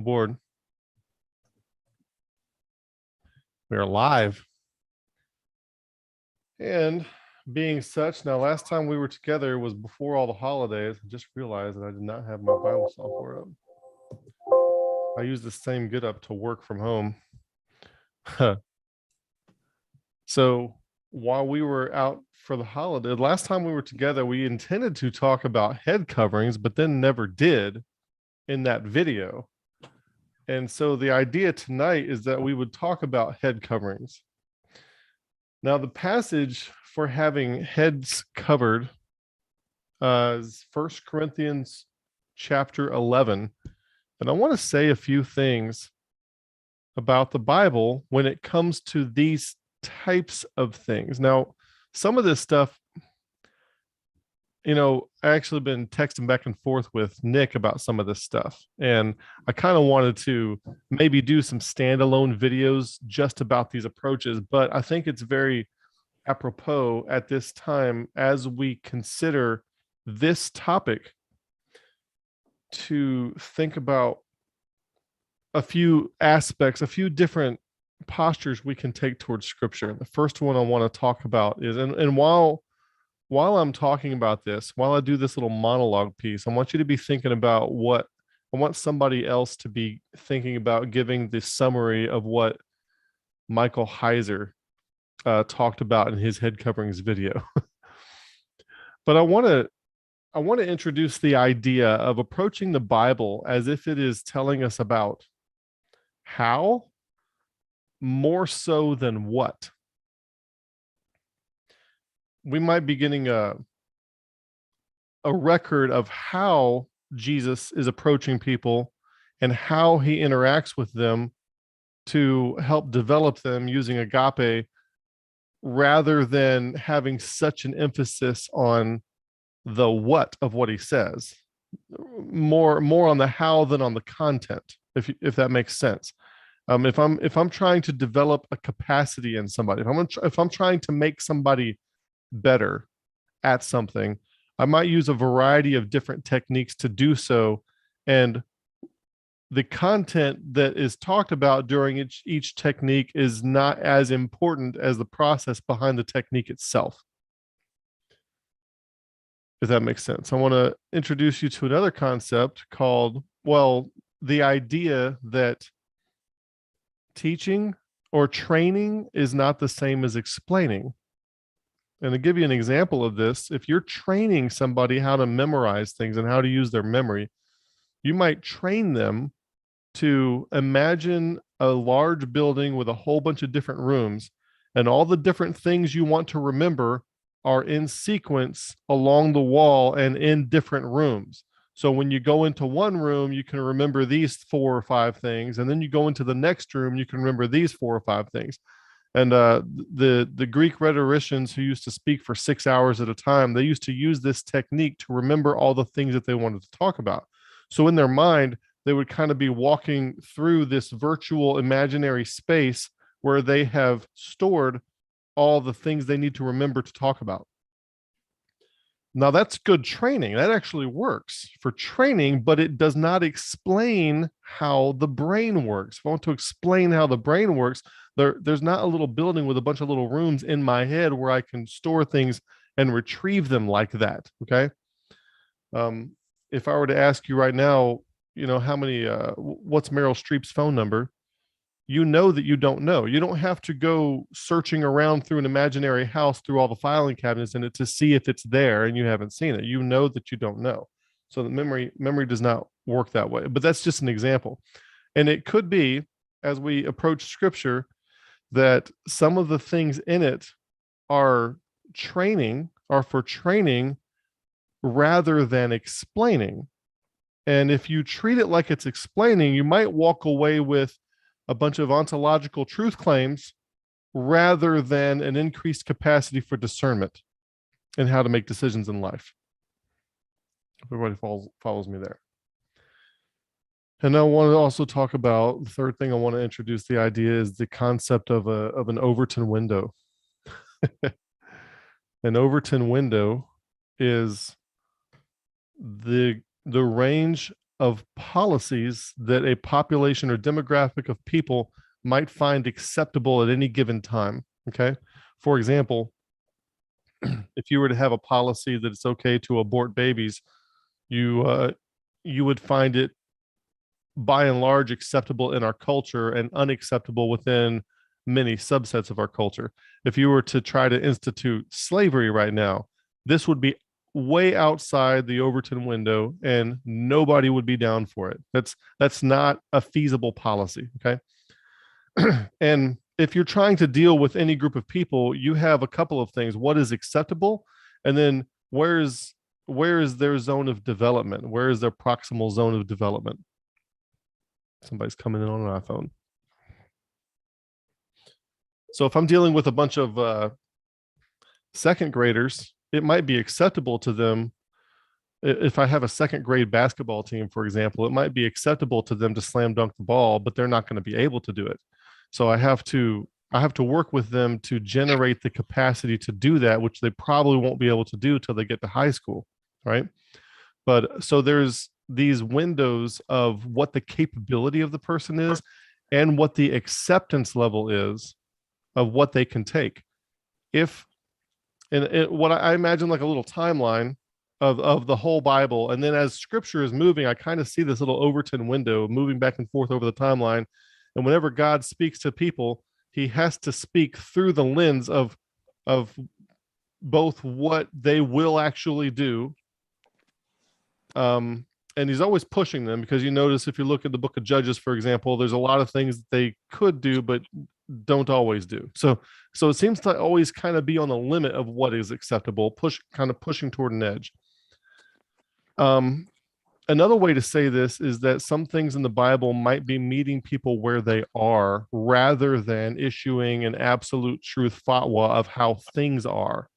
Board. We are live. And being such, now last time we were together was before all the holidays. I just realized that I did not have my Bible software up. I use the same Get Up to work from home. So while we were out for the holiday, last time we were together, we intended to talk about head coverings, but then never did in that video. And so the idea tonight is that we would talk about head coverings. Now, the passage for having heads covered is 1 Corinthians chapter 11. And I want to say a few things about the Bible when it comes to these types of things. Now, some of this stuff, I actually been texting back and forth with Nick about some of this stuff. And I kind of wanted to maybe do some standalone videos just about these approaches, but I think it's very apropos at this time as we consider this topic to think about a few aspects, a few different postures we can take towards Scripture. The first one I want to talk about is, and while I'm talking about this, while I do this little monologue piece, I want you to be thinking about what I want somebody else to be thinking about, giving the summary of what Michael Heiser talked about in his head coverings video. But I want to introduce the idea of approaching the Bible as if it is telling us about how more so than what. We might be getting a record of how Jesus is approaching people and how he interacts with them to help develop them using agape, rather than having such an emphasis on the what of what he says. More on the how than on the content, if that makes sense. If I'm trying to develop a capacity in somebody, if I'm trying to make somebody better at something, I might use a variety of different techniques to do so, and the content that is talked about during each technique is not as important as the process behind the technique itself, if that makes sense. I want to introduce you to another concept called, the idea that teaching or training is not the same as explaining. And to give you an example of this, if you're training somebody how to memorize things and how to use their memory, you might train them to imagine a large building with a whole bunch of different rooms, and all the different things you want to remember are in sequence along the wall and in different rooms. So when you go into one room, you can remember these 4 or 5 things, and then you go into the next room, you can remember these 4 or 5 things. And the Greek rhetoricians who used to speak for 6 hours at a time, they used to use this technique to remember all the things that they wanted to talk about. So in their mind, they would kind of be walking through this virtual imaginary space where they have stored all the things they need to remember to talk about. Now, that's good training. That actually works for training, but it does not explain how the brain works. If I want to explain how the brain works, there's not a little building with a bunch of little rooms in my head where I can store things and retrieve them like that. Okay. If I were to ask you right now, how many, what's Meryl Streep's phone number? You know that you don't know. You don't have to go searching around through an imaginary house through all the filing cabinets in it to see if it's there and you haven't seen it. You know that you don't know. So the memory does not work that way. But that's just an example. And it could be, as we approach Scripture, that some of the things in it are for training rather than explaining. And if you treat it like it's explaining, you might walk away with a bunch of ontological truth claims rather than an increased capacity for discernment and how to make decisions in life. Everybody follows me there. And I want to also talk about the third thing I want to introduce. The idea is the concept of an Overton window. An Overton window is the range of policies that a population or demographic of people might find acceptable at any given time. Okay. For example, if you were to have a policy that it's okay to abort babies, you would find it by and large acceptable in our culture and unacceptable within many subsets of our culture. If you were to try to institute slavery right now, this would be way outside the Overton window and nobody would be down for it. That's not a feasible policy. Okay. And if you're trying to deal with any group of people, you have a couple of things. What is acceptable? And then where is their zone of development? Where is their proximal zone of development? Somebody's coming in on an iPhone. So if I'm dealing with a bunch of second graders, it might be acceptable to them. If I have a second grade basketball team, for example, it might be acceptable to them to slam dunk the ball, but they're not going to be able to do it. So I have to work with them to generate the capacity to do that, which they probably won't be able to do till they get to high school, right? But so there's these windows of what the capability of the person is and what the acceptance level is of what they can take. What I imagine like a little timeline of the whole Bible. And then as scripture is moving, I kind of see this little Overton window moving back and forth over the timeline. And whenever God speaks to people, he has to speak through the lens of both what they will actually do. And he's always pushing them, because you notice if you look at the book of Judges, for example, there's a lot of things that they could do, but don't always do. So it seems to always kind of be on the limit of what is acceptable, pushing toward an edge. Another way to say this is that some things in the Bible might be meeting people where they are rather than issuing an absolute truth fatwa of how things are.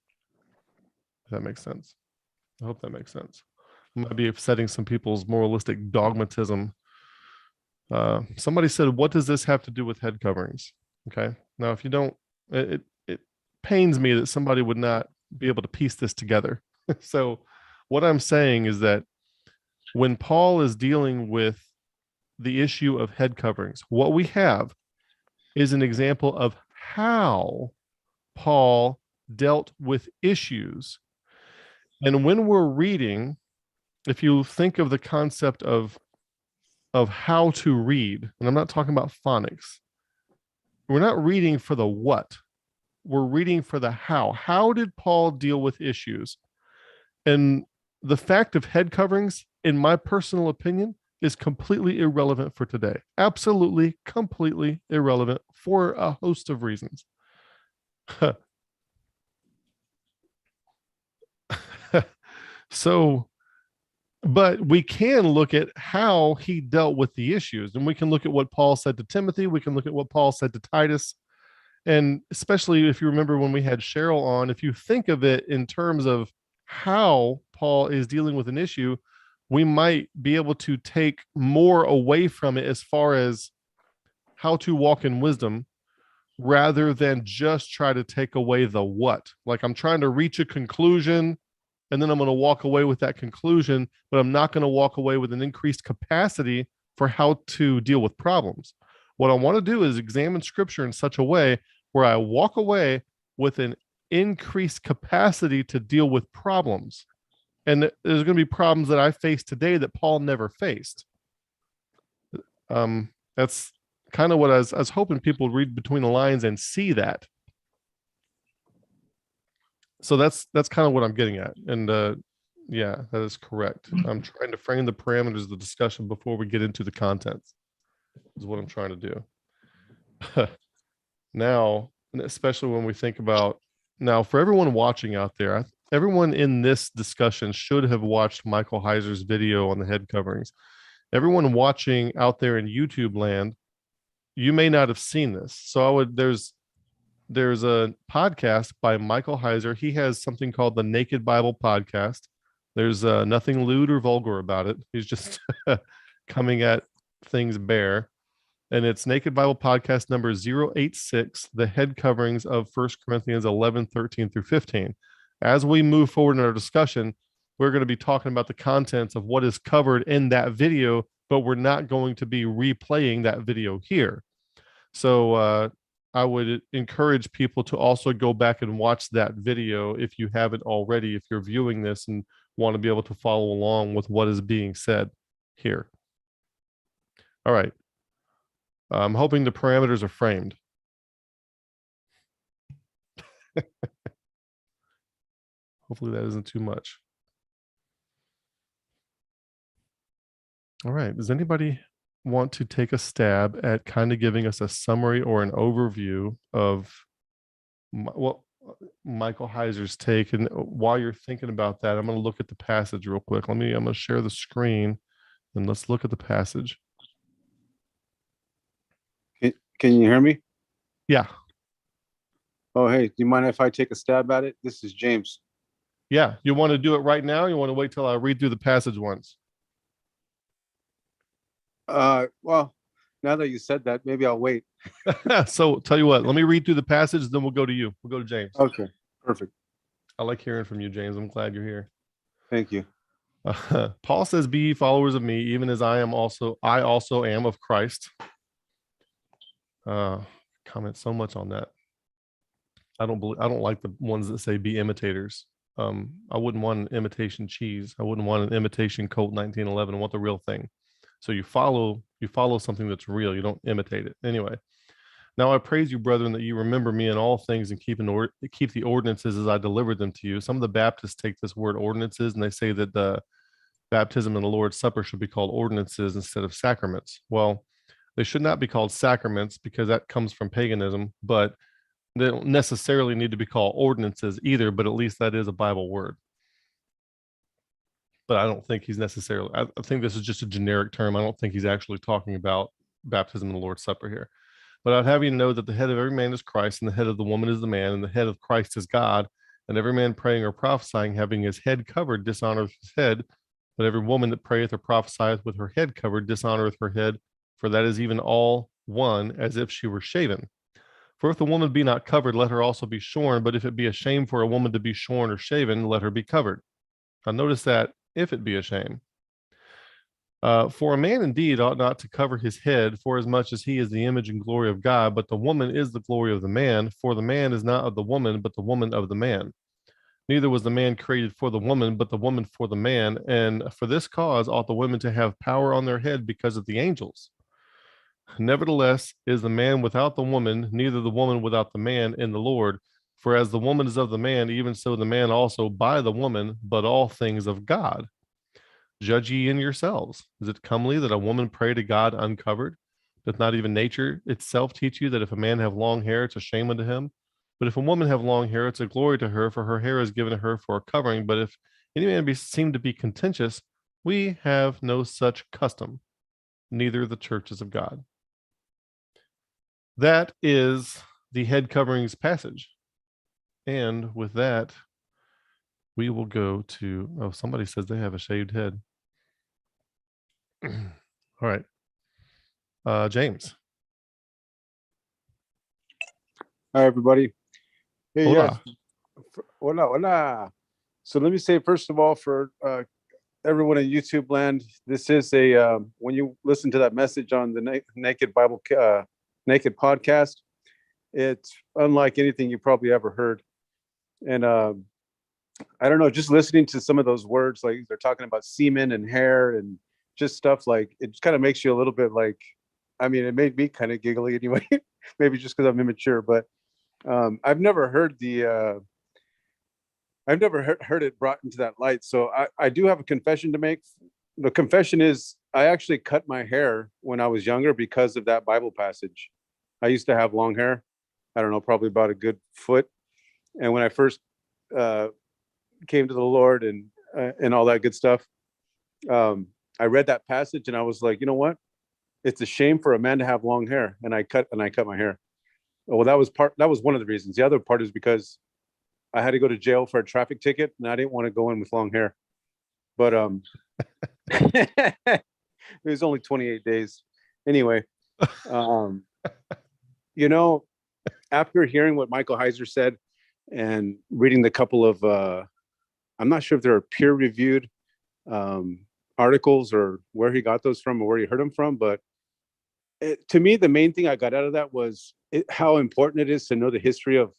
Does that make sense? I hope that makes sense. Might be upsetting some people's moralistic dogmatism. Somebody said, what does this have to do with head coverings? Okay. Now, if you don't, it pains me that somebody would not be able to piece this together. So what I'm saying is that when Paul is dealing with the issue of head coverings, what we have is an example of how Paul dealt with issues. And when we're reading, if you think of the concept of how to read, and I'm not talking about phonics, we're not reading for the what, we're reading for the how. How did Paul deal with issues? And the fact of head coverings, in my personal opinion, is completely irrelevant for today. Absolutely, completely irrelevant for a host of reasons. So, but we can look at how he dealt with the issues, and we can look at what Paul said to Timothy. We can look at what Paul said to Titus. And especially if you remember when we had Cheryl on, if you think of it in terms of how Paul is dealing with an issue, we might be able to take more away from it as far as how to walk in wisdom, rather than just try to take away the what. Like, I'm trying to reach a conclusion, and then I'm going to walk away with that conclusion, but I'm not going to walk away with an increased capacity for how to deal with problems. What I want to do is examine scripture in such a way where I walk away with an increased capacity to deal with problems. And there's going to be problems that I face today that Paul never faced. That's kind of what I was hoping people would read between the lines and see that. So that's kind of what I'm getting at. And yeah, that is correct. I'm trying to frame the parameters of the discussion before we get into the contents, is what I'm trying to do. Now, especially when we think about, now for everyone watching out there, everyone in this discussion should have watched Michael Heiser's video on the head coverings. Everyone watching out there in YouTube land, you may not have seen this. So there's a podcast by Michael Heiser. He has something called the Naked Bible Podcast. There's nothing lewd or vulgar about it. He's just coming at things bare. And it's Naked Bible Podcast number 086, the head coverings of 1 Corinthians 11, 13 through 15. As we move forward in our discussion, we're going to be talking about the contents of what is covered in that video, but we're not going to be replaying that video here. So I would encourage people to also go back and watch that video if you haven't already, if you're viewing this and want to be able to follow along with what is being said here. All right. I'm hoping the parameters are framed. Hopefully that isn't too much. All right. Does anybody want to take a stab at kind of giving us a summary or an overview of what Michael Heiser's take? And while you're thinking about that, I'm going to look at the passage real quick. I'm going to share the screen and let's look at the passage. Can you hear me? Yeah. Oh, hey, do you mind if I take a stab at it? This is James. Yeah. You want to do it right now? You want to wait till I read through the passage once? Well, now that you said that, maybe I'll wait. So tell you what, let me read through the passage, then we'll go to you. We'll go to James. Okay, perfect. I like hearing from you, James. I'm glad you're here. Thank you. Paul says, "Be ye followers of me, even as I also am of Christ." Comment so much on that. I don't like the ones that say be imitators. I wouldn't want an imitation cheese. I wouldn't want an imitation Colt 1911. I want the real thing. So you follow something that's real. You don't imitate it. Anyway, now I praise you, brethren, that you remember me in all things and keep the ordinances as I delivered them to you. Some of the Baptists take this word ordinances and they say that the baptism and the Lord's Supper should be called ordinances instead of sacraments. Well, they should not be called sacraments because that comes from paganism, but they don't necessarily need to be called ordinances either, but at least that is a Bible word. But I don't think he's necessarily, I think this is just a generic term. I don't think he's actually talking about baptism and the Lord's Supper here. But I'd have you know that the head of every man is Christ, and the head of the woman is the man, and the head of Christ is God. And every man praying or prophesying, having his head covered, dishonoreth his head. But every woman that prayeth or prophesieth with her head covered, dishonoreth her head, for that is even all one, as if she were shaven. For if the woman be not covered, let her also be shorn. But if it be a shame for a woman to be shorn or shaven, let her be covered. Now notice that, if it be a shame. For a man indeed ought not to cover his head, for as much as he is the image and glory of God, but the woman is the glory of the man. For the man is not of the woman, but the woman of the man. Neither was the man created for the woman, but the woman for the man. And for this cause ought the women to have power on their head because of the angels. Nevertheless is the man without the woman, neither the woman without the man in the Lord. For as the woman is of the man, even so the man also by the woman, but all things of God. Judge ye in yourselves. Is it comely that a woman pray to God uncovered? Doth not even nature itself teach you that if a man have long hair, it's a shame unto him? But if a woman have long hair, it's a glory to her, for her hair is given to her for a covering. But if any man seem to be contentious, we have no such custom, neither the churches of God. That is the head coverings passage. And with that, we will go to, oh, somebody says they have a shaved head. All right. James. Hi, everybody. Hey, Hola. yes. Hola, hola. So let me say, first of all, for everyone in YouTube land, this is a, when you listen to that message on the Naked Bible, Naked podcast, it's unlike anything you probably ever heard. And I don't know, just listening to some of those words, like they're talking about semen and hair and just stuff, like it just kind of makes you a little bit like, I mean, it made me kind of giggly anyway, maybe just because I'm immature, but I've never heard heard it brought into that light. So I do have a confession to make. The confession is I actually cut my hair when I was younger because of that Bible passage. I used to have long hair. I don't know, probably about a good foot. And when I first came to the Lord and all that good stuff, I read that passage and I was like, you know what? It's a shame for a man to have long hair. And I cut my hair. Well, that was one of the reasons. The other part is because I had to go to jail for a traffic ticket and I didn't want to go in with long hair. But it was only 28 days. Anyway, you know, after hearing what Michael Heiser said and reading the couple of I'm not sure if they're peer-reviewed articles or where he got those from or where he heard them from, but to me, the main thing I got out of that was how important it is to know the history of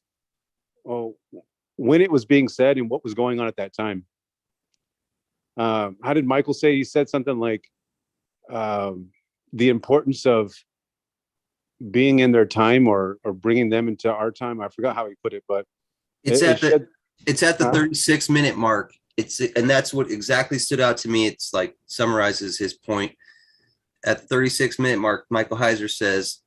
when it was being said and what was going on at that time. How did Michael say? He said something like the importance of being in their time or bringing them into our time. I forgot how he put it, but it's at the 36-minute mark. And that's what exactly stood out to me. It's like summarizes his point. At the 36-minute mark, Michael Heiser says,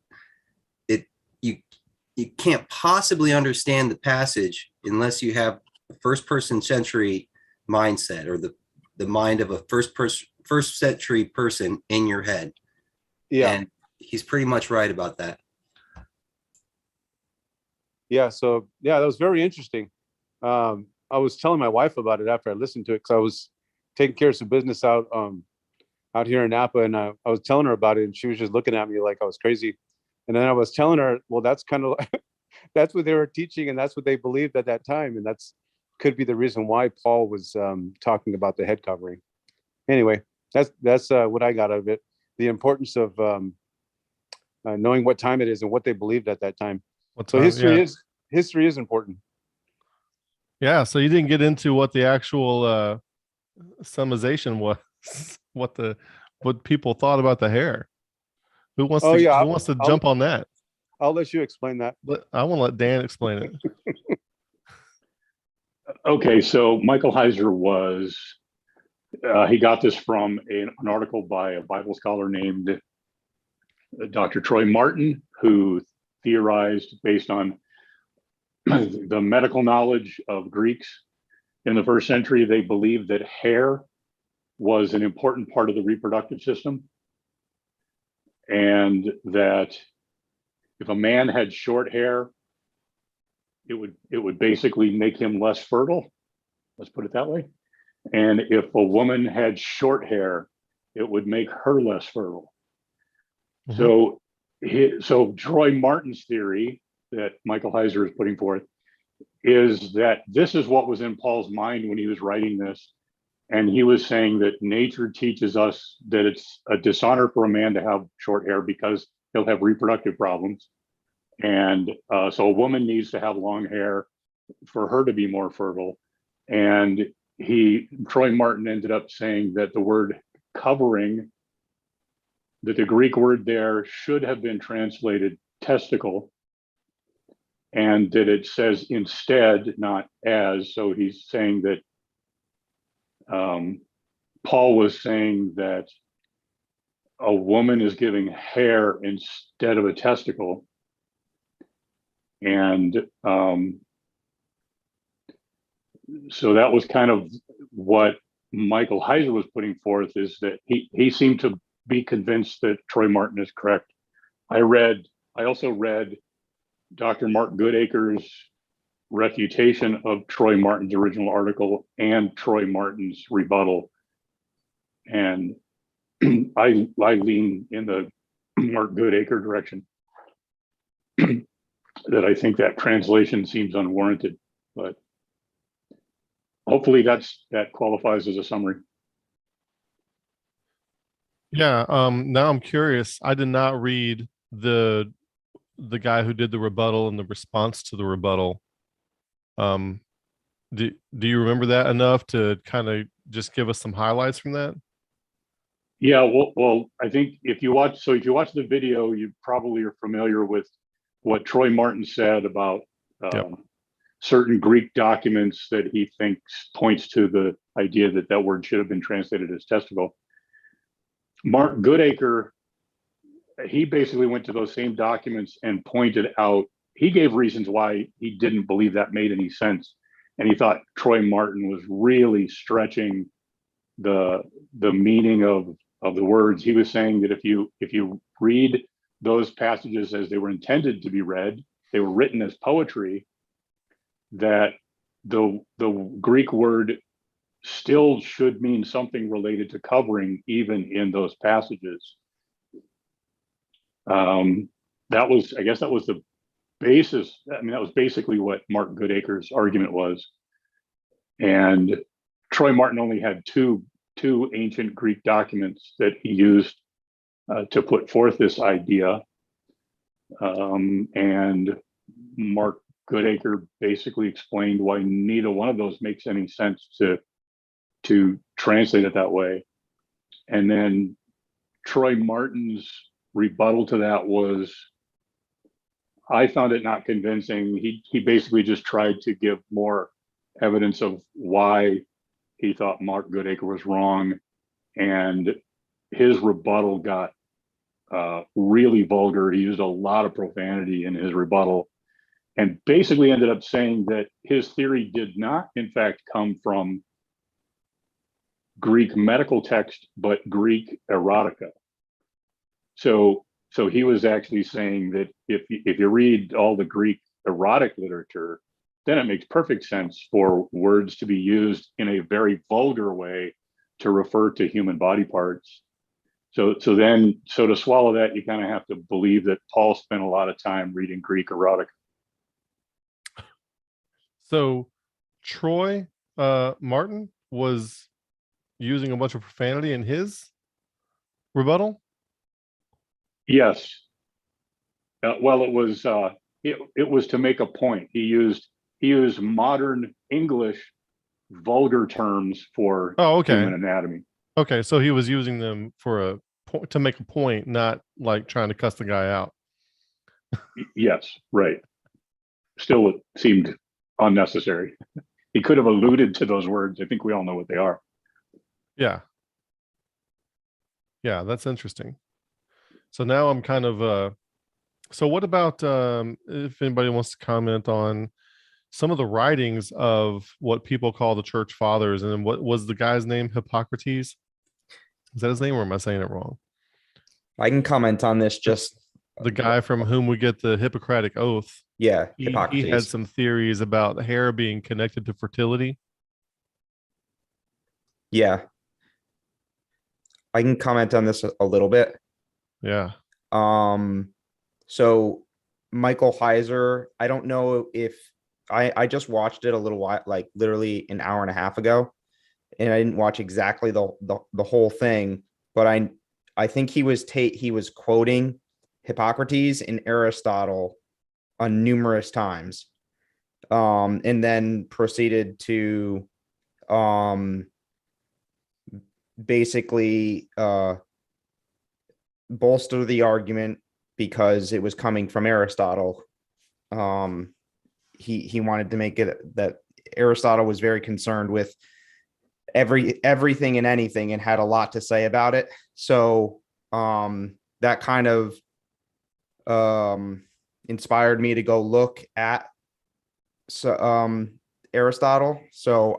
you can't possibly understand the passage unless you have a first-person century mindset, or the mind of a first century person in your head. Yeah. And he's pretty much right about that. Yeah. So yeah, that was very interesting. I was telling my wife about it after I listened to it, because I was taking care of some business out here in Napa, and I was telling her about it, and she was just looking at me like I was crazy. And then I was telling her, well, that's kind of that's what they were teaching, and that's what they believed at that time, and that's could be the reason why Paul was talking about the head covering. Anyway, that's what I got out of it: the importance of knowing what time it is and what they believed at that time. So history is important. Yeah. So you didn't get into what the actual summarization was, what people thought about the hair. Who wants to jump on that? I'll let you explain that. I want to let Dan explain it. Okay, so Michael Heiser was, he got this from an article by a Bible scholar named Dr. Troy Martin, who theorized based on the medical knowledge of Greeks in the first century. They believed that hair was an important part of the reproductive system, and that if a man had short hair, it would basically make him less fertile. Let's put it that way. And if a woman had short hair, it would make her less fertile. Mm-hmm. So Troy Martin's theory that Michael Heiser is putting forth is that this is what was in Paul's mind when he was writing this. And he was saying that nature teaches us that it's a dishonor for a man to have short hair because he'll have reproductive problems. And so a woman needs to have long hair for her to be more fertile. And Troy Martin ended up saying that the word covering, that the Greek word there should have been translated testicle, and that it says instead, not as. So he's saying that Paul was saying that a woman is giving hair instead of a testicle. And so that was kind of what Michael Heiser was putting forth, is that he seemed to be convinced that Troy Martin is correct. I also read Dr. Mark Goodacre's refutation of Troy Martin's original article and Troy Martin's rebuttal. And I lean in the Mark Goodacre direction. That I think that translation seems unwarranted, but hopefully that qualifies as a summary. Yeah. Now I'm curious. I did not read the guy who did the rebuttal and the response to the rebuttal. Do you remember that enough to kind of just give us some highlights from that? Yeah. Well, I think if you watch the video, you probably are familiar with what Troy Martin said about certain Greek documents that he thinks points to the idea that word should have been translated as testicle. Mark Goodacre, he basically went to those same documents and pointed out, he gave reasons why he didn't believe that made any sense. And he thought Troy Martin was really stretching the meaning of the words. He was saying that if you read those passages as they were intended to be read, they were written as poetry, that the Greek word still should mean something related to covering, even in those passages. That was the basis. I mean, that was basically what Mark Goodacre's argument was. And Troy Martin only had two ancient Greek documents that he used to put forth this idea. And Mark Goodacre basically explained why neither one of those makes any sense to translate it that way. And then Troy Martin's rebuttal to that was, I found it not convincing. He basically just tried to give more evidence of why he thought Mark Goodacre was wrong. And his rebuttal got really vulgar. He used a lot of profanity in his rebuttal and basically ended up saying that his theory did not, in fact, come from Greek medical text, but Greek erotica. So he was actually saying that if you read all the Greek erotic literature, then it makes perfect sense for words to be used in a very vulgar way to refer to human body parts. So to swallow that, you kind of have to believe that Paul spent a lot of time reading Greek erotica. So Troy Martin was using a bunch of profanity in his rebuttal? Yes. Well, it was to make a point. He used modern English vulgar terms for human anatomy. Okay, so he was using them for to make a point, not like trying to cuss the guy out. Yes, right. Still, it seemed unnecessary. He could have alluded to those words. I think we all know what they are. Yeah, that's interesting. So now I'm kind of so what about if anybody wants to comment on some of the writings of what people call the church fathers, and what was the guy's name? Hippocrates? Is that his name, or am I saying it wrong? I can comment on this. Just the guy from whom we get the Hippocratic Oath. Yeah, Hippocrates. He had some theories about hair being connected to fertility. Yeah. I can comment on this a little bit. Yeah. So Michael Heiser, I don't know if I just watched it a little while, like literally an hour and a half ago, and I didn't watch exactly the whole thing, but I think he was quoting Hippocrates and Aristotle on numerous times, and then proceeded to basically bolster the argument because it was coming from Aristotle. He wanted to make it that Aristotle was very concerned with everything and anything and had a lot to say about it. So that kind of inspired me to go look at Aristotle. So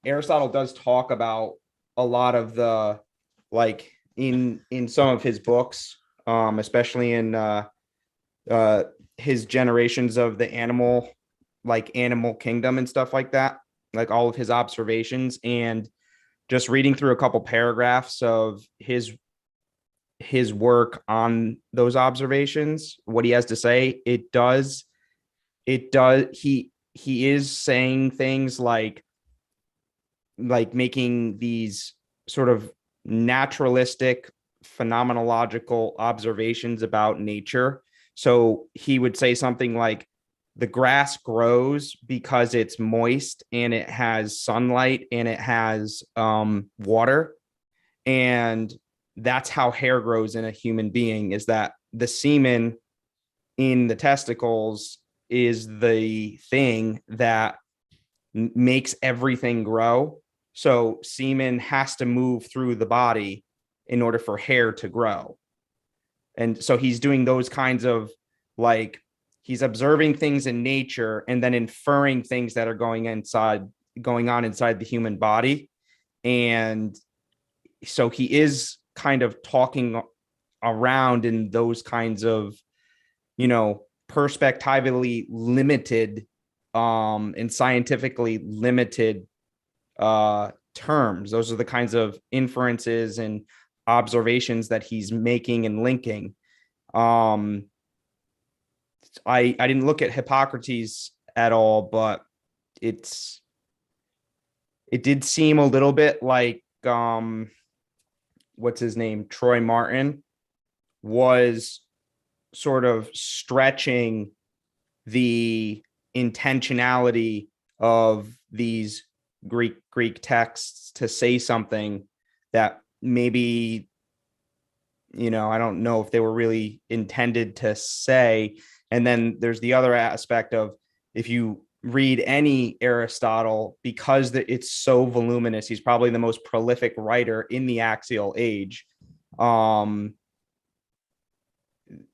Aristotle does talk about a lot of the, like in some of his books, especially in his generations of the animal kingdom and stuff like that, like all of his observations, and just reading through a couple paragraphs of his work on those observations, what he has to say, he is saying things like making these sort of naturalistic phenomenological observations about nature. So he would say something like, the grass grows because it's moist and it has sunlight and it has water. And that's how hair grows in a human being, is that the semen in the testicles is the thing that makes everything grow. So semen has to move through the body in order for hair to grow. And so he's doing those kinds of, like, he's observing things in nature and then inferring things that are going on inside the human body. And so he is kind of talking around in those kinds of, perspectively limited and scientifically limited terms. Those are the kinds of inferences and observations that he's making and linking. I didn't look at Hippocrates at all, but it's it did seem a little bit like what's his name, Troy Martin, was sort of stretching the intentionality of these Greek texts to say something that maybe, I don't know if they were really intended to say. And then there's the other aspect of, if you read any Aristotle, because it's so voluminous, he's probably the most prolific writer in the axial age.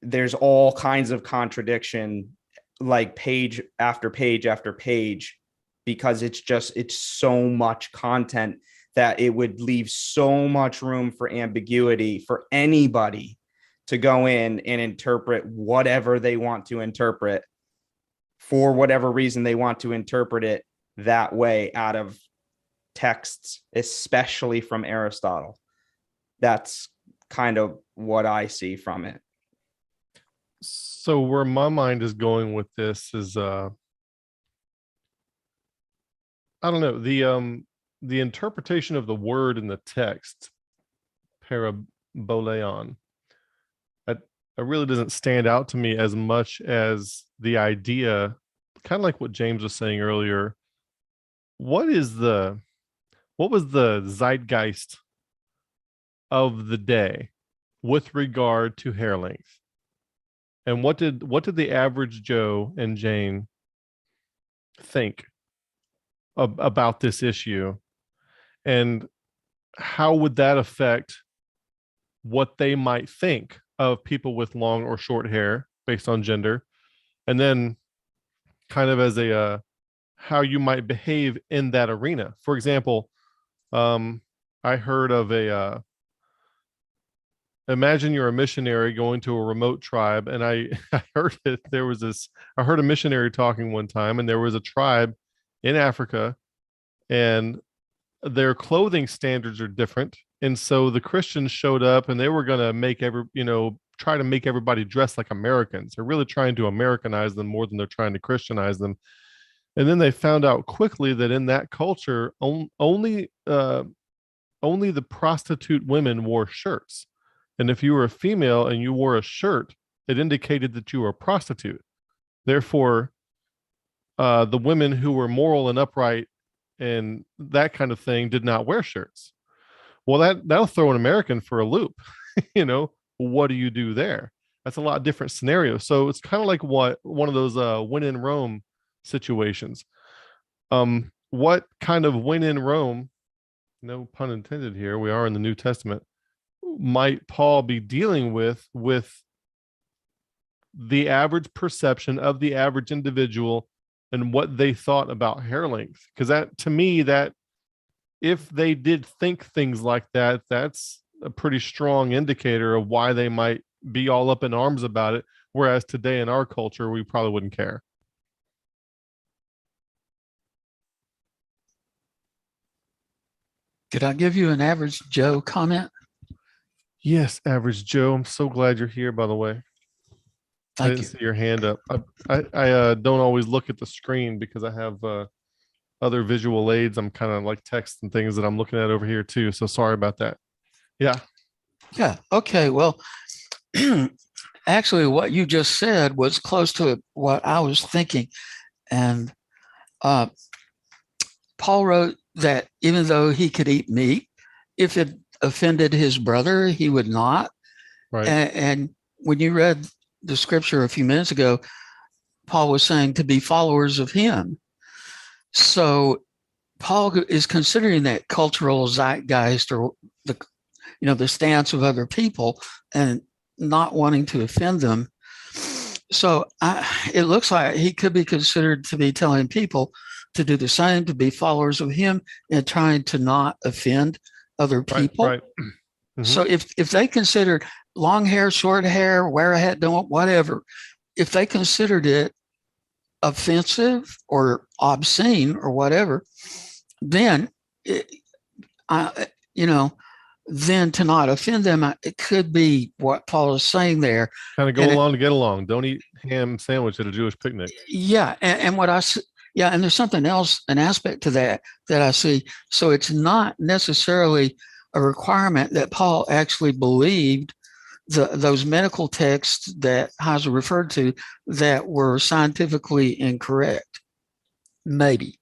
There's all kinds of contradiction, like page after page after page, because it's so much content that it would leave so much room for ambiguity for anybody to go in and interpret whatever they want to interpret for whatever reason they want to interpret it that way out of texts, especially from Aristotle. That's kind of what I see from it. So where my mind is going with this is, I don't know, the interpretation of the word in the text, paraboleon, it really doesn't stand out to me as much as the idea, kind of like what James was saying earlier. What was the zeitgeist of the day with regard to hair length? And what did the average Joe and Jane think about this issue? And how would that affect what they might think of people with long or short hair based on gender? And then kind of as a how you might behave in that arena. For example, I heard of imagine you're a missionary going to a remote tribe, and I heard it. I heard a missionary talking one time, and there was a tribe in Africa, and their clothing standards are different. And so the Christians showed up, and they were going to try to make everybody dress like Americans. They're really trying to Americanize them more than they're trying to Christianize them. And then they found out quickly that in that culture, only the prostitute women wore shirts. And if you were a female and you wore a shirt, it indicated that you were a prostitute. Therefore, the women who were moral and upright and that kind of thing did not wear shirts. Well, that'll throw an American for a loop. What do you do there? That's a lot different scenario. So it's kind of like one of those when in Rome situations. What kind of when in Rome, no pun intended here, we are in the New Testament, might Paul be dealing with the average perception of the average individual and what they thought about hair length? Because that, to me, that if they did think things like that, that's a pretty strong indicator of why they might be all up in arms about it. Whereas today in our culture, we probably wouldn't care. Could I give you an average Joe comment? Yes, average Joe. I'm so glad you're here, by the way. I Thank didn't you. see your hand up. I don't always look at the screen because I have other visual aids. I'm kind of like text and things that I'm looking at over here too. So sorry about that. Yeah. Yeah. Okay. Well, actually, what you just said was close to what I was thinking. And Paul wrote that even though he could eat meat, if it offended his brother, he would not. Right. And when you read the scripture a few minutes ago, Paul was saying to be followers of him. So Paul is considering that cultural zeitgeist or the stance of other people and not wanting to offend them. So it looks like he could be considered to be telling people to do the same, to be followers of him and trying to not offend other people. Right. Mm-hmm. So if they considered long hair, short hair, wear a hat, don't, whatever, if they considered it offensive or obscene or whatever, then then to not offend them, it could be what Paul is saying there. Kind of go along to get along. Don't eat ham sandwich at a Jewish picnic. Yeah, and what Yeah, and there's something else, an aspect to that I see. So it's not necessarily a requirement that Paul actually believed those medical texts that Heiser referred to that were scientifically incorrect. Maybe,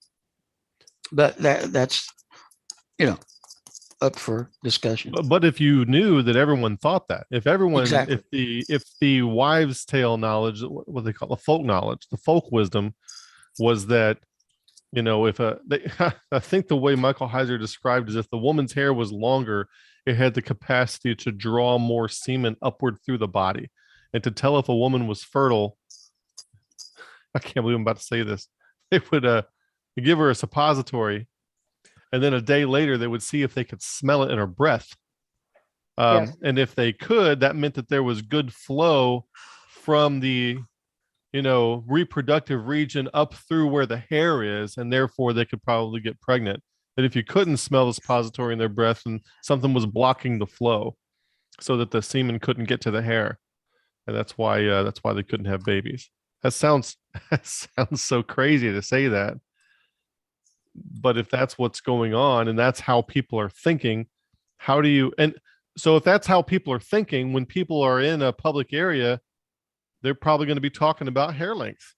but that's up for discussion. But if you knew that everyone thought that, if everyone, Exactly. if the wives' tale knowledge, what they call the folk knowledge, the folk wisdom, was that, if I think the way Michael Heiser described is if the woman's hair was longer, it had the capacity to draw more semen upward through the body, and to tell if a woman was fertile. I can't believe I'm about to say this. They would give her a suppository, and then a day later they would see if they could smell it in her breath. Yes. And if they could, that meant that there was good flow from the reproductive region up through where the hair is, and therefore they could probably get pregnant. And if you couldn't smell the suppository in their breath, and something was blocking the flow so that the semen couldn't get to the hair, and that's why they couldn't have babies. That sounds so crazy to say that, but if that's what's going on and that's how people are thinking, so if that's how people are thinking, when people are in a public area, they're probably going to be talking about hair length.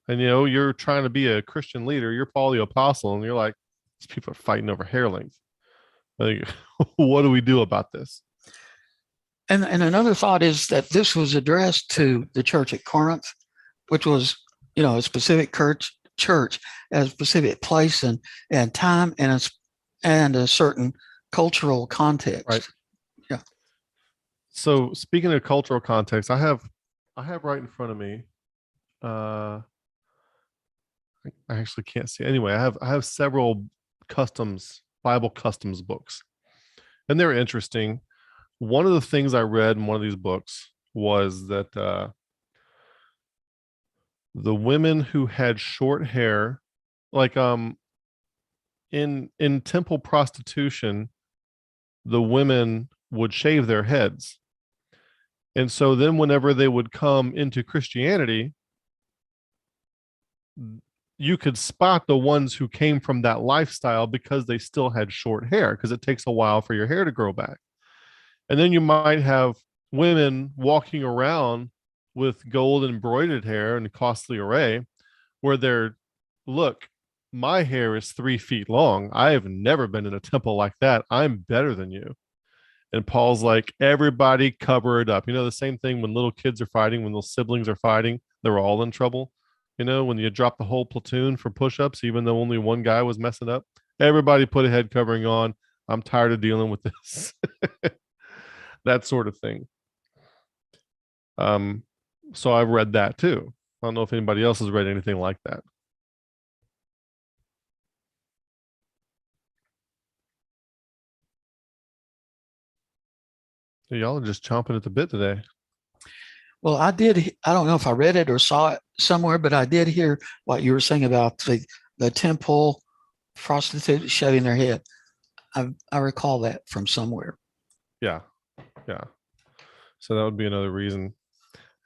And you're trying to be a Christian leader, you're Paul the Apostle, and you're like, these people are fighting over hair length. Like, what do we do about this? And another thought is that this was addressed to the church at Corinth, which was, a specific church at a specific place and time and a certain cultural context. Right. Yeah. So speaking of cultural context, I have right in front of me. I actually can't see. Anyway, I have several Bible customs books, and they're interesting. One of the things I read in one of these books was that the women who had short hair, like in temple prostitution, the women would shave their heads. And so then whenever they would come into Christianity, you could spot the ones who came from that lifestyle because they still had short hair, because it takes a while for your hair to grow back. And then you might have women walking around with gold embroidered hair and costly array, where look, my hair is 3 feet long. I have never been in a temple like that. I'm better than you. And Paul's like, everybody cover it up. The same thing when little kids are fighting, when those siblings are fighting, they're all in trouble. When you drop the whole platoon for push-ups, even though only one guy was messing up, everybody put a head covering on. I'm tired of dealing with this. That sort of thing. So I've read that too. I don't know if anybody else has read anything like that. Y'all are just chomping at the bit today. Well, I don't know if I read it or saw it somewhere, but I did hear what you were saying about the temple prostitute shaving their head. I recall that from somewhere. Yeah. So that would be another reason.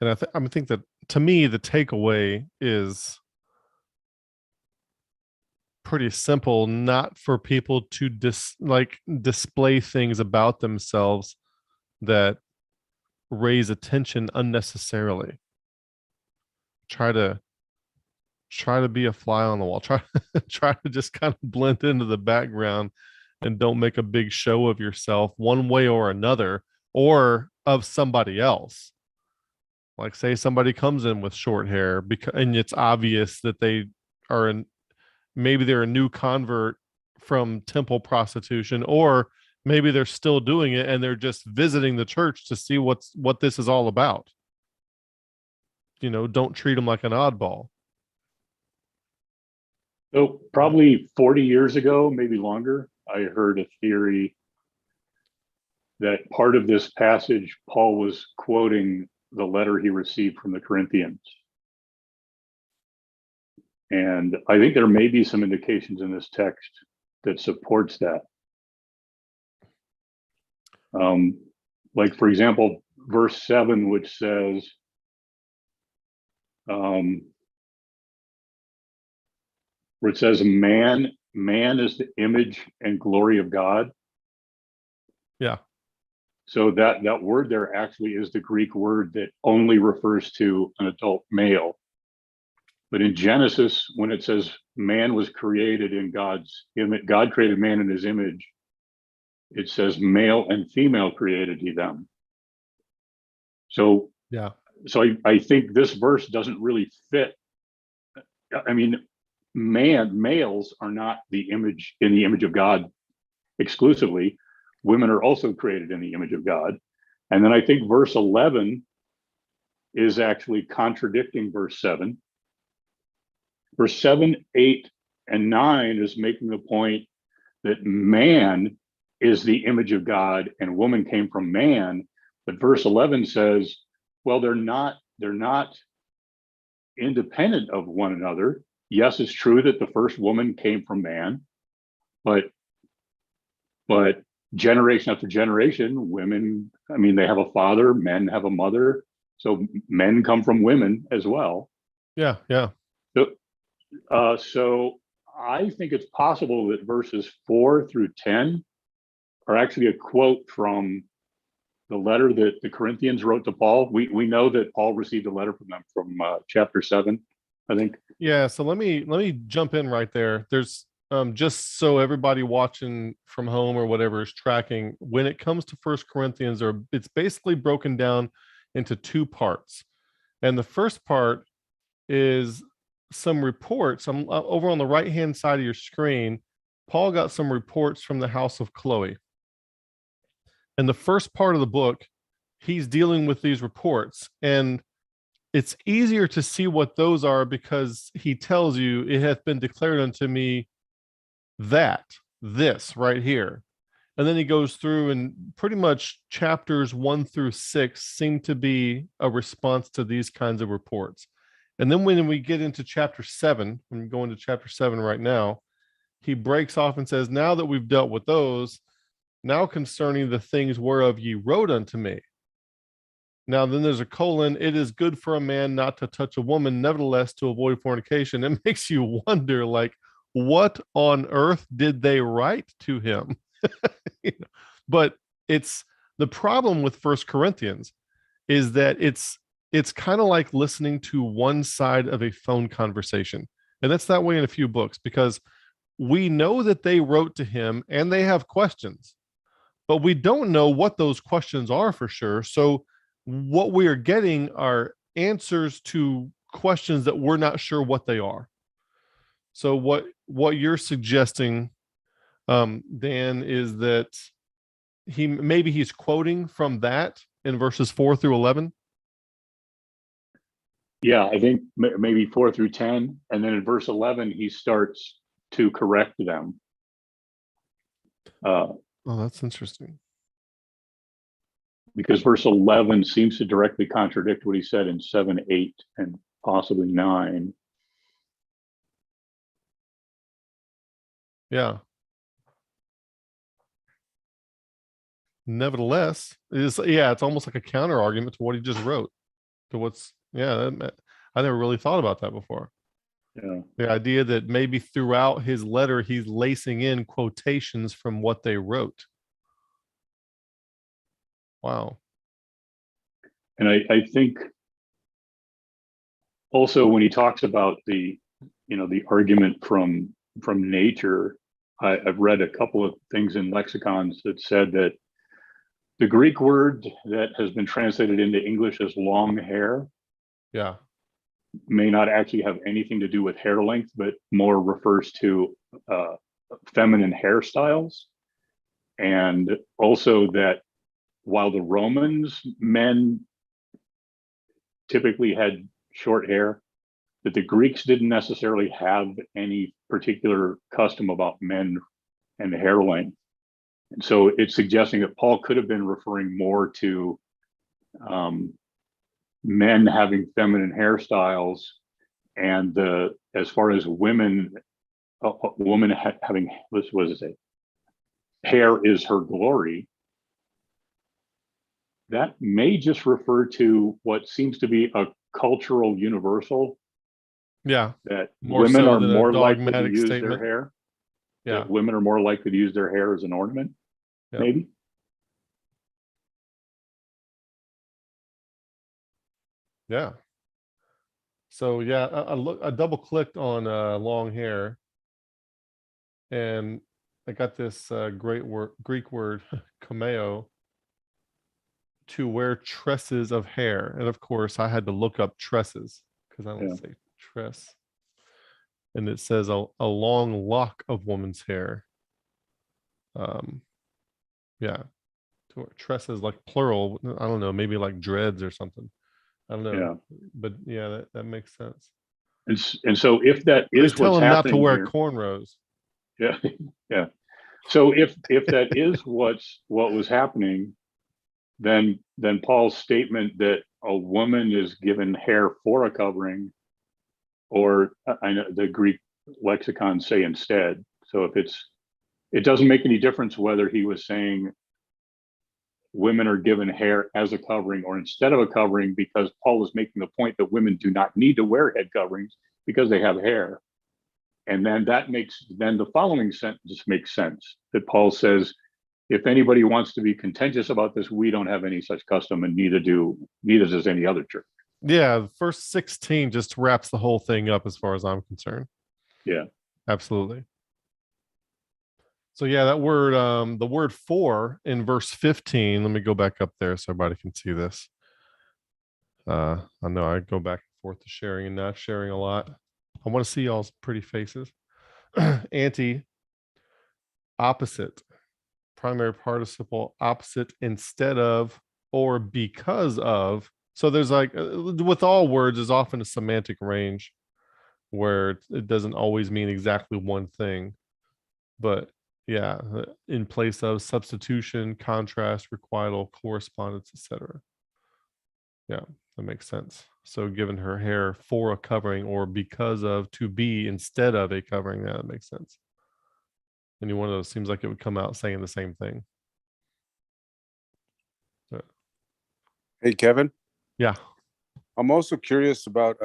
And I think that, to me, the takeaway is pretty simple, not for people to display things about themselves that raise attention unnecessarily. Try to be a fly on the wall. Try to just kind of blend into the background, and don't make a big show of yourself one way or another, or of somebody else. Like, say somebody comes in with short hair, and it's obvious that maybe they're a new convert from temple prostitution, or maybe they're still doing it and they're just visiting the church to see what this is all about. Don't treat them like an oddball. So probably 40 years ago, maybe longer, I heard a theory that part of this passage, Paul was quoting the letter he received from the Corinthians. And I think there may be some indications in this text that supports that. Like, for example, verse 7, which says, where it says man is the image and glory of God. Yeah. So that word there actually is the Greek word that only refers to an adult male. But in Genesis, when it says man was created in God's image, God created man in his image, it says male and female created he them. So Yeah. So I think this verse doesn't really fit. I mean, males are not in the image of God exclusively. Women are also created in the image of God. And then I think verse 11 is actually contradicting verse 7. Verse 7, 8, and 9 is making the point that man is the image of God and woman came from man. But verse 11 says, well, they're not independent of one another. Yes, it's true that the first woman came from man, but generation after generation, women, I mean, they have a father, men have a mother, so men come from women as well. Yeah. Yeah. So I think it's possible that verses 4 through 10 are actually a quote from the letter that the Corinthians wrote to Paul. We know that Paul received a letter from them from chapter 7, I think. Yeah. So let me jump in right there. There's just so everybody watching from home or whatever is tracking, when it comes to First Corinthians, or it's basically broken down into two parts. And the first part is some reports. I'm over on the right-hand side of your screen. Paul got some reports from the house of Chloe. In the first part of the book, he's dealing with these reports, and it's easier to see what those are because he tells you, it hath been declared unto me that this right here. And then he goes through, and pretty much chapters 1 through 6 seem to be a response to these kinds of reports. And then when we get into chapter 7, when we go into chapter 7 right now, he breaks off and says, now that we've dealt with those, now concerning the things whereof ye wrote unto me. Now then there's a colon, it is good for a man not to touch a woman, nevertheless to avoid fornication. It makes you wonder, like, what on earth did they write to him? But it's the problem with First Corinthians is that it's kind of like listening to one side of a phone conversation. And that's that way in a few books, because we know that they wrote to him and they have questions, but we don't know what those questions are for sure. So what we are getting are answers to questions that we're not sure what they are. So what you're suggesting, Dan, is that he's quoting from that in verses 4 through 11. Yeah, I think maybe 4 through 10, and then in verse 11 he starts to correct them. Oh, that's interesting. Because verse 11 seems to directly contradict what he said in 7, 8, and possibly 9. Yeah. Nevertheless, it's almost like a counter argument to what he just wrote. To what's I never really thought about that before. Yeah. The idea that maybe throughout his letter he's lacing in quotations from what they wrote. Wow. And I think also when he talks about the argument from nature, I've read a couple of things in lexicons that said that the Greek word that has been translated into English as long hair, yeah, may not actually have anything to do with hair length, but more refers to feminine hairstyles. And also that while the Romans, men typically had short hair, that the Greeks didn't necessarily have any particular custom about men and hair length. And so it's suggesting that Paul could have been referring more to men having feminine hairstyles, and as far as women, a woman having, what does it say? Hair is her glory. That may just refer to what seems to be a cultural universal Yeah. that More women so are than a more likely to dogmatic use statement. their hair. Yeah. That women are more likely to use their hair as an ornament, Yep. maybe. Yeah. So yeah, I double clicked on long hair, and I got this Greek word kameo, to wear tresses of hair, and of course I had to look up tresses because I don't Yeah. say tress, and it says a long lock of woman's hair. Yeah, tresses, like plural. I don't know, maybe like dreads or something. I don't know. Yeah. But yeah, that makes sense. And so if that Please is tell what's him not to happening wear here, cornrows. yeah, yeah. So if that is what was happening, then Paul's statement that a woman is given hair for a covering, or I know the Greek lexicon say instead. So if it doesn't make any difference whether he was saying women are given hair as a covering or instead of a covering, because Paul is making the point that women do not need to wear head coverings because they have hair. And then then the following sentence makes sense, that Paul says, if anybody wants to be contentious about this, we don't have any such custom, and neither does any other church. Yeah, the first 16 just wraps the whole thing up as far as I'm concerned. Yeah. Absolutely. So yeah, that word, the word for in verse 15, let me go back up there so everybody can see this. I know I go back and forth to sharing and not sharing a lot. I want to see y'all's pretty faces. Anti, opposite, primary participle, opposite, instead of, or because of. So there's like, with all words, there's often a semantic range where it doesn't always mean exactly one thing. But yeah, in place of, substitution, contrast, requital, correspondence, etc. Yeah, that makes sense. So given her hair for a covering, or because of, to be instead of a covering, that makes sense. Any one of those seems like it would come out saying the same thing. Hey, Kevin. Yeah. I'm also curious about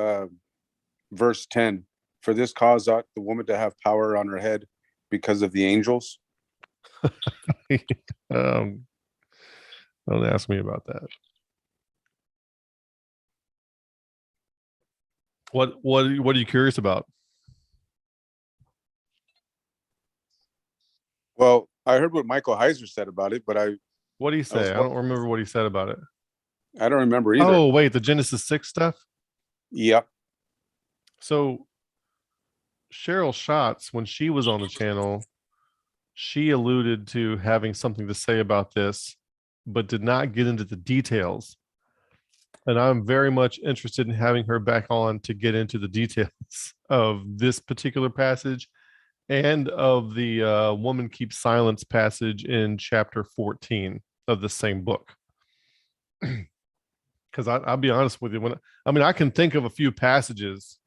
verse 10. For this cause ought the woman to have power on her head because of the angels. Don't ask me about that. What are you curious about? Well, I heard what Michael Heiser said about it, but What do you say? I don't remember what he said about it. I don't remember either. Oh, wait, the Genesis 6 stuff? Yep. So Cheryl Schatz, when she was on the channel, she alluded to having something to say about this, but did not get into the details. And I'm very much interested in having her back on to get into the details of this particular passage and of the woman keeps silence passage in chapter 14 of the same book. Because I'll be honest with you, I can think of a few passages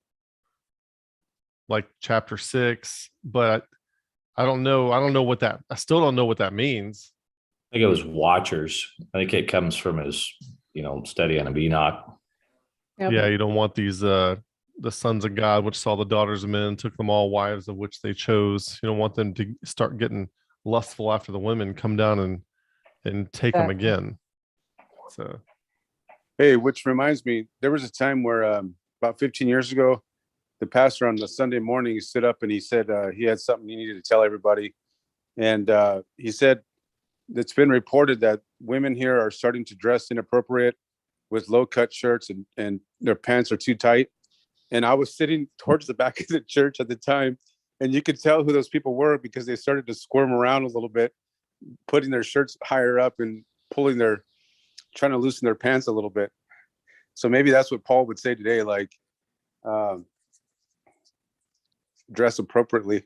like chapter 6, but I don't know what that, I still don't know what that means. I think it was watchers. I think it comes from his, study on Enoch. Yep. Yeah, you don't want these the sons of God, which saw the daughters of men, took them all wives of which they chose. You don't want them to start getting lustful after the women, come down and take them again. So, Hey, which reminds me, there was a time where about 15 years ago, the pastor on the Sunday morning, he stood up and he said he had something he needed to tell everybody. And he said, it's been reported that women here are starting to dress inappropriate with low cut shirts and their pants are too tight. And I was sitting towards the back of the church at the time, and you could tell who those people were because they started to squirm around a little bit, putting their shirts higher up and trying to loosen their pants a little bit. So maybe that's what Paul would say today, like dress appropriately.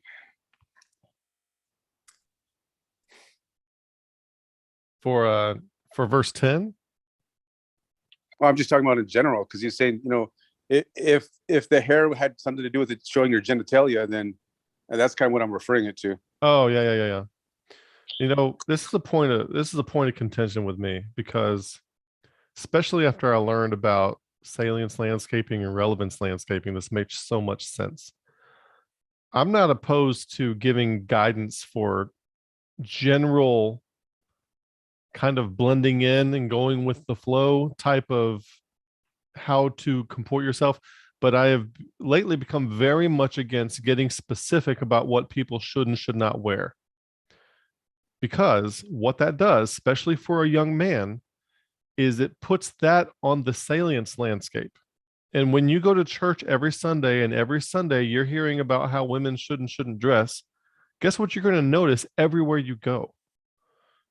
for verse 10. Well, I'm just talking about in general, because he's saying, if the hair had something to do with it showing your genitalia, then that's kind of what I'm referring it to. Oh, yeah. This is a point of contention with me, because especially after I learned about salience landscaping and relevance landscaping, this makes so much sense. I'm not opposed to giving guidance for general kind of blending in and going with the flow type of how to comport yourself. But I have lately become very much against getting specific about what people should and should not wear. Because what that does, especially for a young man, is it puts that on the salience landscape. And when you go to church every Sunday, and every Sunday you're hearing about how women should and shouldn't dress, guess what you're going to notice everywhere you go?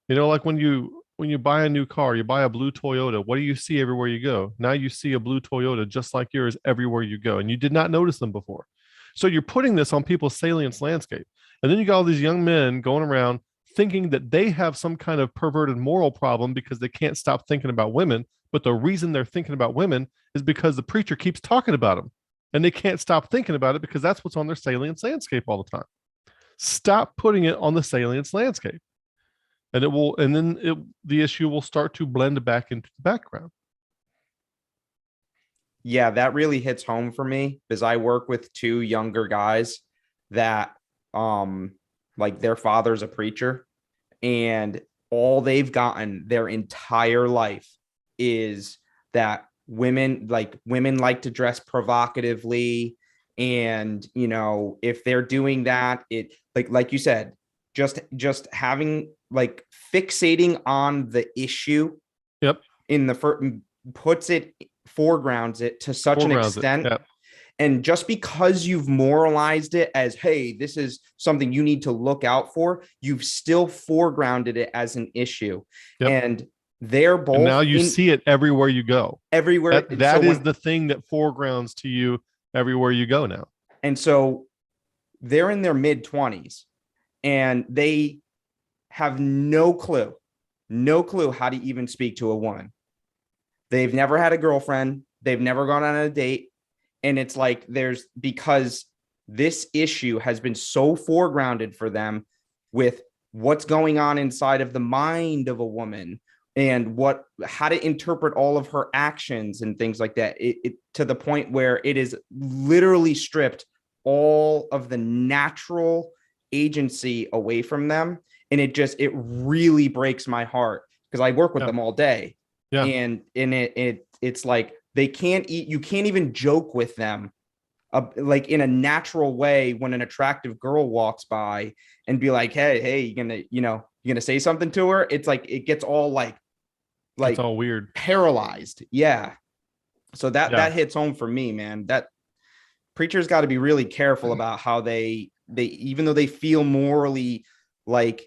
You know, like when you buy a new car, you buy a blue Toyota, what do you see everywhere you go? Now you see a blue Toyota just like yours everywhere you go, and you did not notice them before. So you're putting this on people's salience landscape. And then you got all these young men going around thinking that they have some kind of perverted moral problem because they can't stop thinking about women. But the reason they're thinking about women is because the preacher keeps talking about them, and they can't stop thinking about it because that's what's on their salience landscape all the time. Stop putting it on the salience landscape, and the issue will start to blend back into the background. Yeah, that really hits home for me because I work with two younger guys that like their father's a preacher, and all they've gotten their entire life is that women like to dress provocatively. And, you know, if they're doing that, it like you said, just having like fixating on the issue. Yep. In the first foregrounds it to such an extent. Yep. And just because you've moralized it as, hey, this is something you need to look out for, you've still foregrounded it as an issue. Yep. And they're both. And now you see it everywhere you go. Everywhere. That is the thing that foregrounds to you everywhere you go now. And so they're in their mid-20s and they have no clue how to even speak to a woman. They've never had a girlfriend. They've never gone on a date. And it's like because this issue has been so foregrounded for them with what's going on inside of the mind of a woman and how to interpret all of her actions and things like that. It to the point where it is literally stripped all of the natural agency away from them. And it really breaks my heart because I work with them all day. Yeah. And it's like, they can't eat. You can't even joke with them like in a natural way when an attractive girl walks by and be like, hey, you're gonna say something to her. It's like, it gets all like it's all weird, paralyzed. Yeah. So that hits home for me, man. That preachers got to be really careful about how they, even though they feel morally like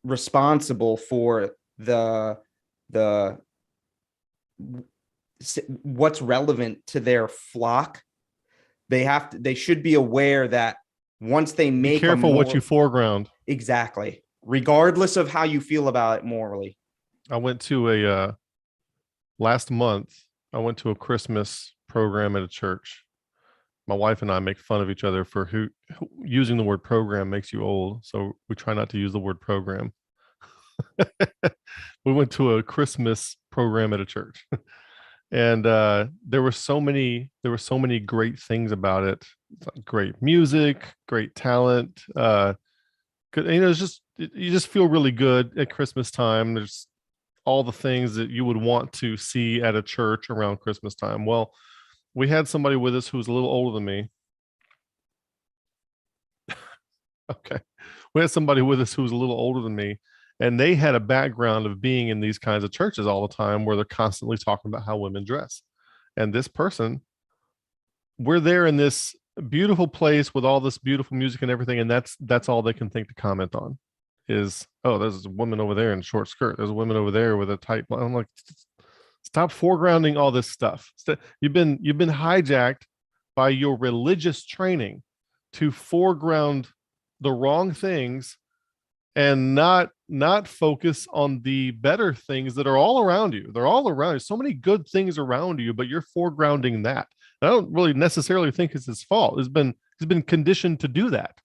responsible for the what's relevant to their flock, they should be aware that once they make, be careful what you foreground. Exactly. Regardless of how you feel about it morally. I went to last month, I went to a Christmas program at a church. My wife and I make fun of each other for who using the word program makes you old. So we try not to use the word program. We went to a Christmas program at a church. And there were so many great things about it. Great music, great talent. It's just, you just feel really good at Christmas time. There's all the things that you would want to see at a church around Christmas time. Well, we had somebody with us who was a little older than me. Okay. We had somebody with us who was a little older than me. And they had a background of being in these kinds of churches all the time where they're constantly talking about how women dress. And this person, we're there in this beautiful place with all this beautiful music and everything. And that's all they can think to comment on is, oh, there's a woman over there in a short skirt. There's a woman over there with a tight. I'm like, stop foregrounding all this stuff. You've been hijacked by your religious training to foreground the wrong things and not focus on the better things that are all around you. They're all around you. So many good things around you, but you're foregrounding that. I don't really necessarily think it's his fault. He's been conditioned to do that.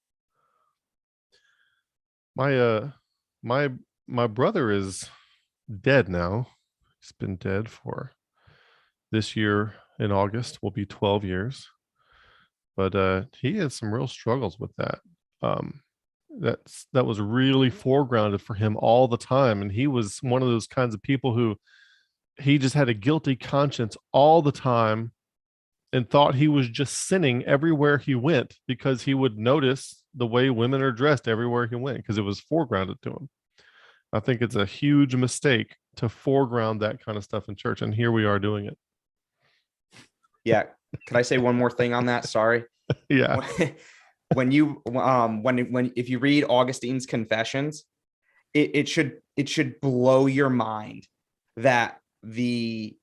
My brother is dead now. He's been dead for this year in August will be 12 years. But he had some real struggles with that. That was really foregrounded for him all the time. And he was one of those kinds of people who he just had a guilty conscience all the time and thought he was just sinning everywhere he went because he would notice the way women are dressed everywhere he went because it was foregrounded to him. I think it's a huge mistake to foreground that kind of stuff in church. And here we are doing it. Yeah. Could I say one more thing on that? Sorry. Yeah. When if you read Augustine's Confessions, it should blow your mind that the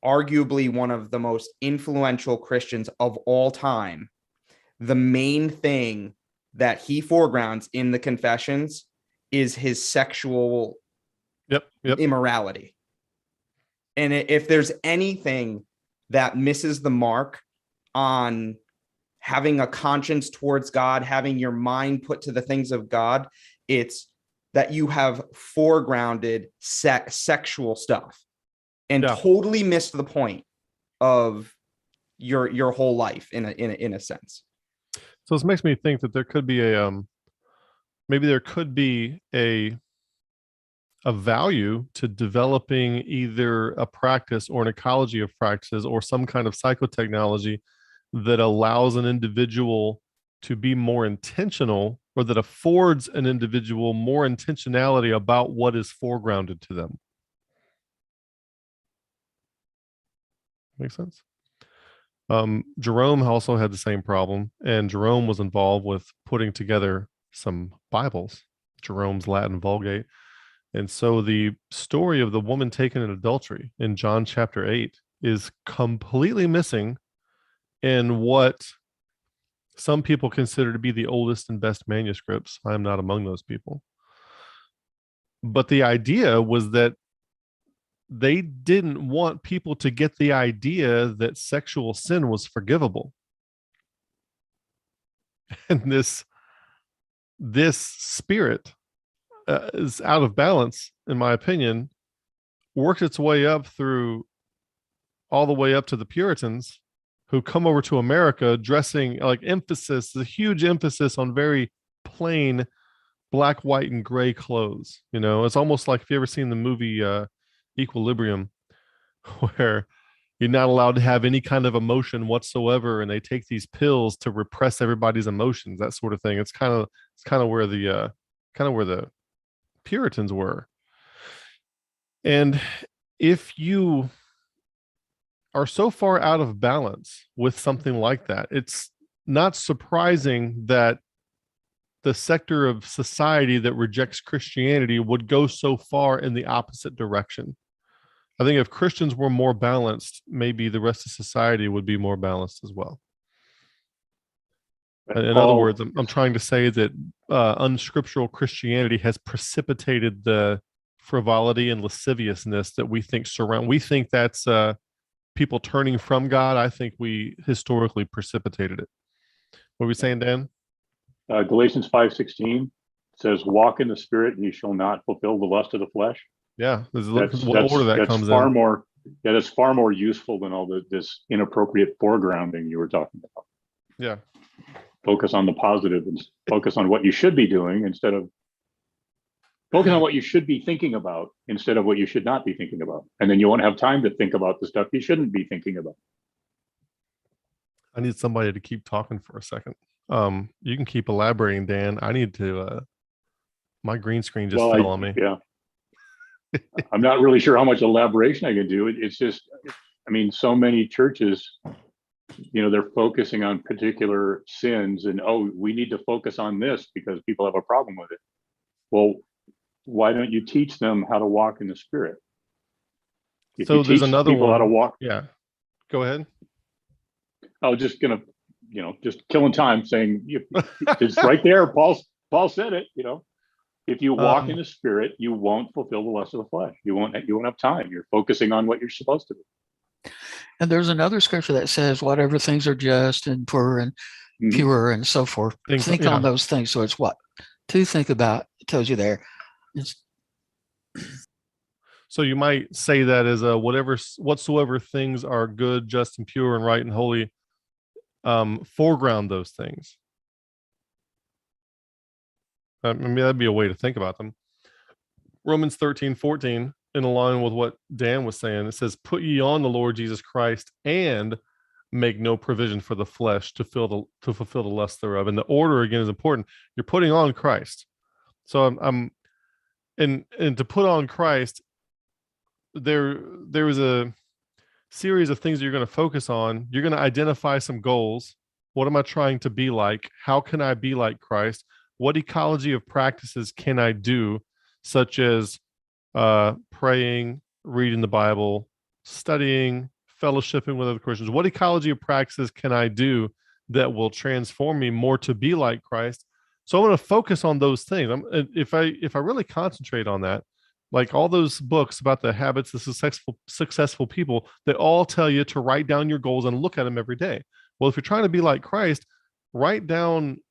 arguably one of the most influential Christians of all time, the main thing that he foregrounds in the Confessions is his sexual immorality. And if there's anything that misses the mark on having a conscience towards God, having your mind put to the things of God, it's that you have foregrounded sexual stuff and totally missed the point of your whole life in a sense. So this makes me think that there could be a value to developing either a practice or an ecology of practices or some kind of psychotechnology that allows an individual to be more intentional, or that affords an individual more intentionality about what is foregrounded to them. Makes sense? Jerome also had the same problem, and Jerome was involved with putting together some Bibles, Jerome's Latin Vulgate. And so the story of the woman taken in adultery in John chapter 8 is completely missing in what some people consider to be the oldest and best manuscripts. I am not among those people. But the idea was that they didn't want people to get the idea that sexual sin was forgivable. And this spirit is out of balance, in my opinion, worked its way up through all the way up to the Puritans, who come over to America dressing the huge emphasis on very plain black, white, and gray clothes. You know, it's almost like, if you ever seen the movie Equilibrium, where you're not allowed to have any kind of emotion whatsoever, and they take these pills to repress everybody's emotions, that sort of thing. It's kind of where the Puritans were. And if you are so far out of balance with something like that, it's not surprising that the sector of society that rejects Christianity would go so far in the opposite direction. I think if Christians were more balanced, maybe the rest of society would be more balanced as well. In other words, I'm trying to say that unscriptural Christianity has precipitated the frivolity and lasciviousness that we think surround. We think that's people turning from God. I think we historically precipitated it. What are we saying, Dan? Galatians 5:16 says, "Walk in the Spirit, and you shall not fulfill the lust of the flesh." Yeah, there's what order that comes far in. More. Yeah, that's far more useful than all this inappropriate foregrounding you were talking about. Yeah. Focus on the positive and focus on what you should be doing instead of focus on what you should be thinking about instead of what you should not be thinking about. And then you won't have time to think about the stuff you shouldn't be thinking about. I need somebody to keep talking for a second. You can keep elaborating, Dan. I need to, my green screen just fell on me. Yeah. I'm not really sure how much elaboration I can do. It's just, I mean, so many churches, they're focusing on particular sins and, we need to focus on this because people have a problem with it. Well, why don't you teach them how to walk in the Spirit? If so you there's teach another people one. How to walk. Yeah. Go ahead. I was just going to, just killing time saying it's right there. Paul said it, if you walk in the Spirit, you won't fulfill the lust of the flesh. You won't have time. You're focusing on what you're supposed to do. And there's another scripture that says, whatever things are just and pure and pure and so forth, think on those things. So it's what to think about. It tells you there. So you might say that as a whatsoever things are good, just, and pure, and right, and holy, foreground those things. I mean, that'd be a way to think about them. Romans 13:14, in line with what Dan was saying, it says, "Put ye on the Lord Jesus Christ, and make no provision for the flesh to fulfill the lust thereof." And the order again is important. You're putting on Christ. So and to put on Christ, there is a series of things that you're going to focus on. You're going to identify some goals. What am I trying to be like? How can I be like Christ? What ecology of practices can I do, such as praying, reading the Bible, studying, fellowshipping with other Christians? What ecology of practices can I do that will transform me more to be like Christ? So I'm going to focus on those things. If I really concentrate on that, like all those books about the habits of successful people, they all tell you to write down your goals and look at them every day. Well, if you're trying to be like Christ, write down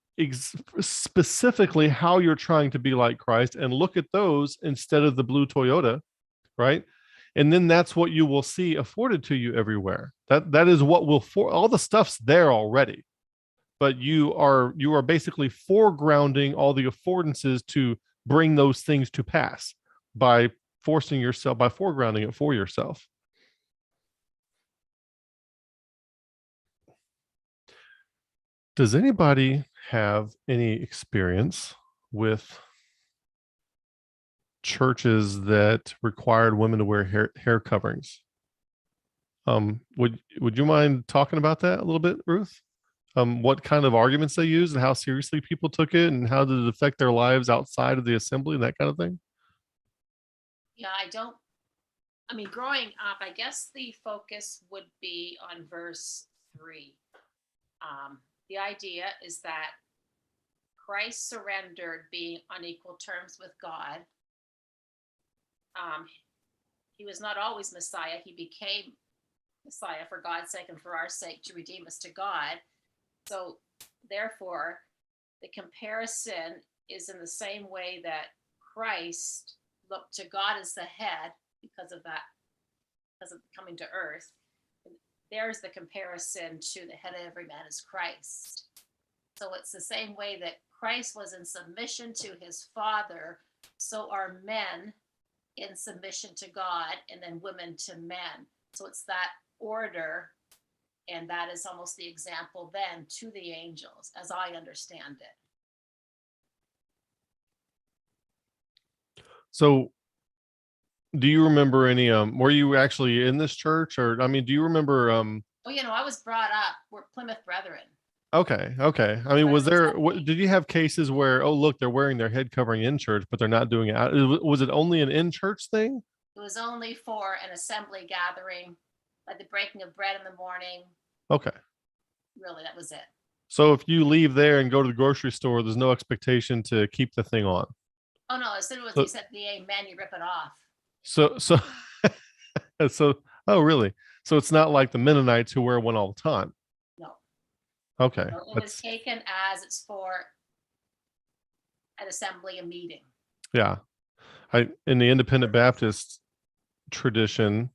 specifically how you're trying to be like Christ and look at those instead of the blue Toyota, right? And then that's what you will see afforded to you everywhere. That is what will all the stuff's there already, but you are basically foregrounding all the affordances to bring those things to pass by foregrounding it for yourself. Does anybody have any experience with churches that required women to wear hair coverings? Would you mind talking about that a little bit, Ruth? What kind of arguments they used and how seriously people took it, and how did it affect their lives outside of the assembly and that kind of thing? Yeah, I mean, growing up, I guess the focus would be on verse 3. The idea is that Christ surrendered being on equal terms with God. He was not always Messiah. He became Messiah for God's sake and for our sake to redeem us to God. So therefore, the comparison is in the same way that Christ looked to God as the head because of coming to earth. There's the comparison to the head of every man is Christ. So it's the same way that Christ was in submission to his Father, so are men in submission to God, and then women to men. So it's that order, and that is almost the example then to the angels, as I understand it. So do you remember any were you actually in this church, or I mean, do you remember I was brought up, we're Plymouth Brethren. Okay. I mean, did you have cases where, oh, look, they're wearing their head covering in church, but they're not doing it out? Was it only an in church thing? It was only for an assembly gathering, like the breaking of bread in the morning. Okay. Really, that was it. So if you leave there and go to the grocery store, there's no expectation to keep the thing on. Oh no, as soon as you said the amen, you rip it off. So oh really? So it's not like the Mennonites who wear one all the time. No. Okay. So it was taken as it's for an assembly, a meeting. Yeah. In the Independent Baptist tradition,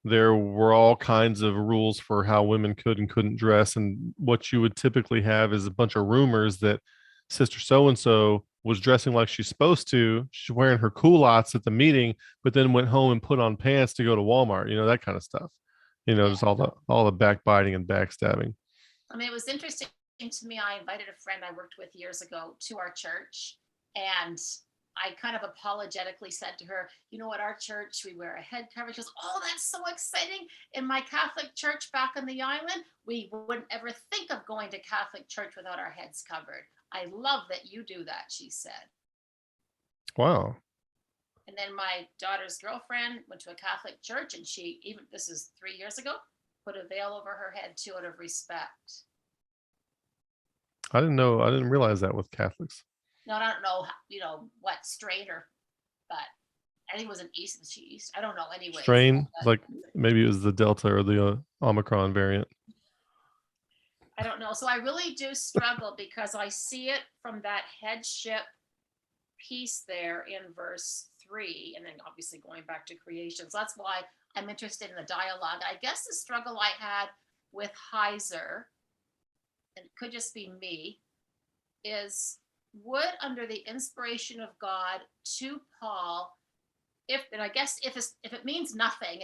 there were all kinds of rules for how women could and couldn't dress. And what you would typically have is a bunch of rumors that Sister So-and-so was dressing like she's supposed to. She's wearing her culottes at the meeting, but then went home and put on pants to go to Walmart, that kind of stuff. Just all the backbiting and backstabbing. I mean, it was interesting to me. I invited a friend I worked with years ago to our church, and I kind of apologetically said to her, at our church, we wear a head cover. She goes, oh, that's so exciting. In my Catholic church back on the island, we wouldn't ever think of going to Catholic church without our heads covered. I love that you do that, she said. Wow. And then my daughter's girlfriend went to a Catholic church, and this is 3 years ago, put a veil over her head too, out of respect. I didn't realize that with Catholics. No, I don't know, what strain but I think it was an East. I don't know anyway. Strain, like maybe it was the Delta or the Omicron variant. I don't know. So I really do struggle because I see it from that headship piece there in verse 3, and then obviously going back to creation. So that's why I'm interested in the dialogue. I guess the struggle I had with Heiser, and it could just be me, is would, under the inspiration of God to Paul, and I guess if it means nothing,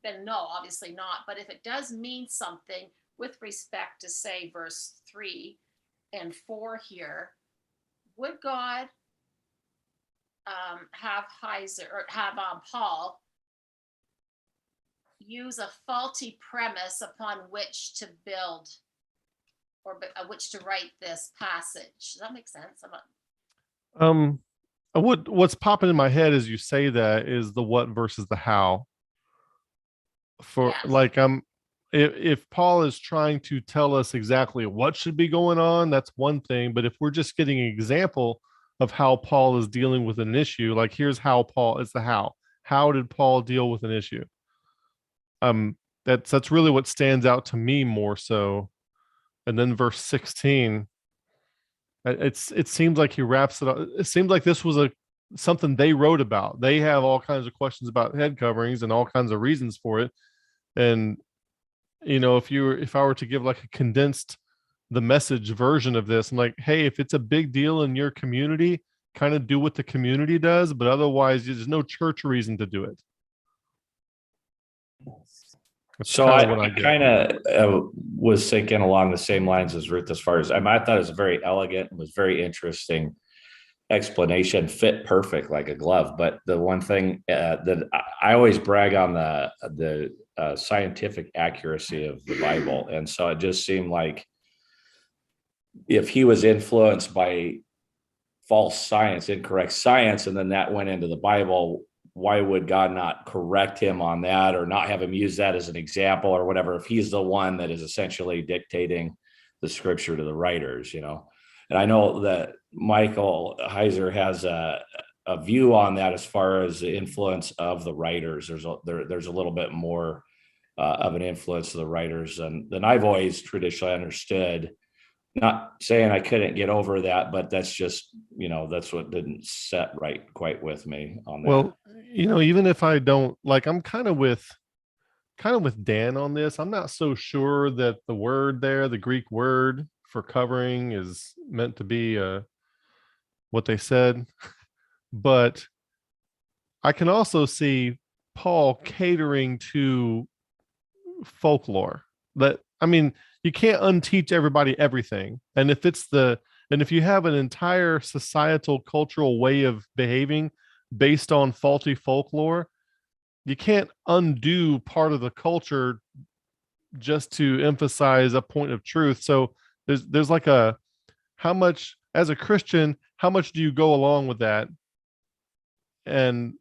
then no, obviously not. But if it does mean something with respect to, say, verse 3 and 4 here, would God have Heiser, or have Paul use a faulty premise upon which to build, or which to write this passage? Does that make sense? What's popping in my head as you say that is the what versus the how. For Yes. like, if Paul is trying to tell us exactly what should be going on, that's one thing. But if we're just getting an example of how Paul is dealing with an issue, like here's how Paul is the how. How did Paul deal with an issue? That's really what stands out to me more so. And then verse 16, it seems like he wraps it up. It seems like this was something they wrote about. They have all kinds of questions about head coverings and all kinds of reasons for it. And if I were to give like a condensed the message version of this, I'm like, hey, if it's a big deal in your community, kind of do what the community does, but otherwise there's no church reason to do it. That's So I what get. kind of was thinking along the same lines as Ruth, as far as I thought it was very elegant, was very interesting explanation, fit perfect like a glove. But the one thing that I always brag on the scientific accuracy of the Bible, and so it just seemed like if he was influenced by false science, incorrect science, and then that went into the Bible, why would God not correct him on that, or not have him use that as an example or whatever, if he's the one that is essentially dictating the scripture to the writers, And I know that Michael Heiser has a view on that as far as the influence of the writers. There's a little bit more of an influence of the writers than I've always traditionally understood. Not saying I couldn't get over that, but that's just, that's what didn't set right quite with me on that. Well, even if I don't, like, I'm kind of with Dan on this. I'm not so sure that the word there, the Greek word for covering, is meant to be what they said. But I can also see Paul catering to folklore. You can't unteach everybody everything. And if you have an entire societal cultural way of behaving based on faulty folklore, you can't undo part of the culture just to emphasize a point of truth. So there's like how much, as a Christian, how much do you go along with that? And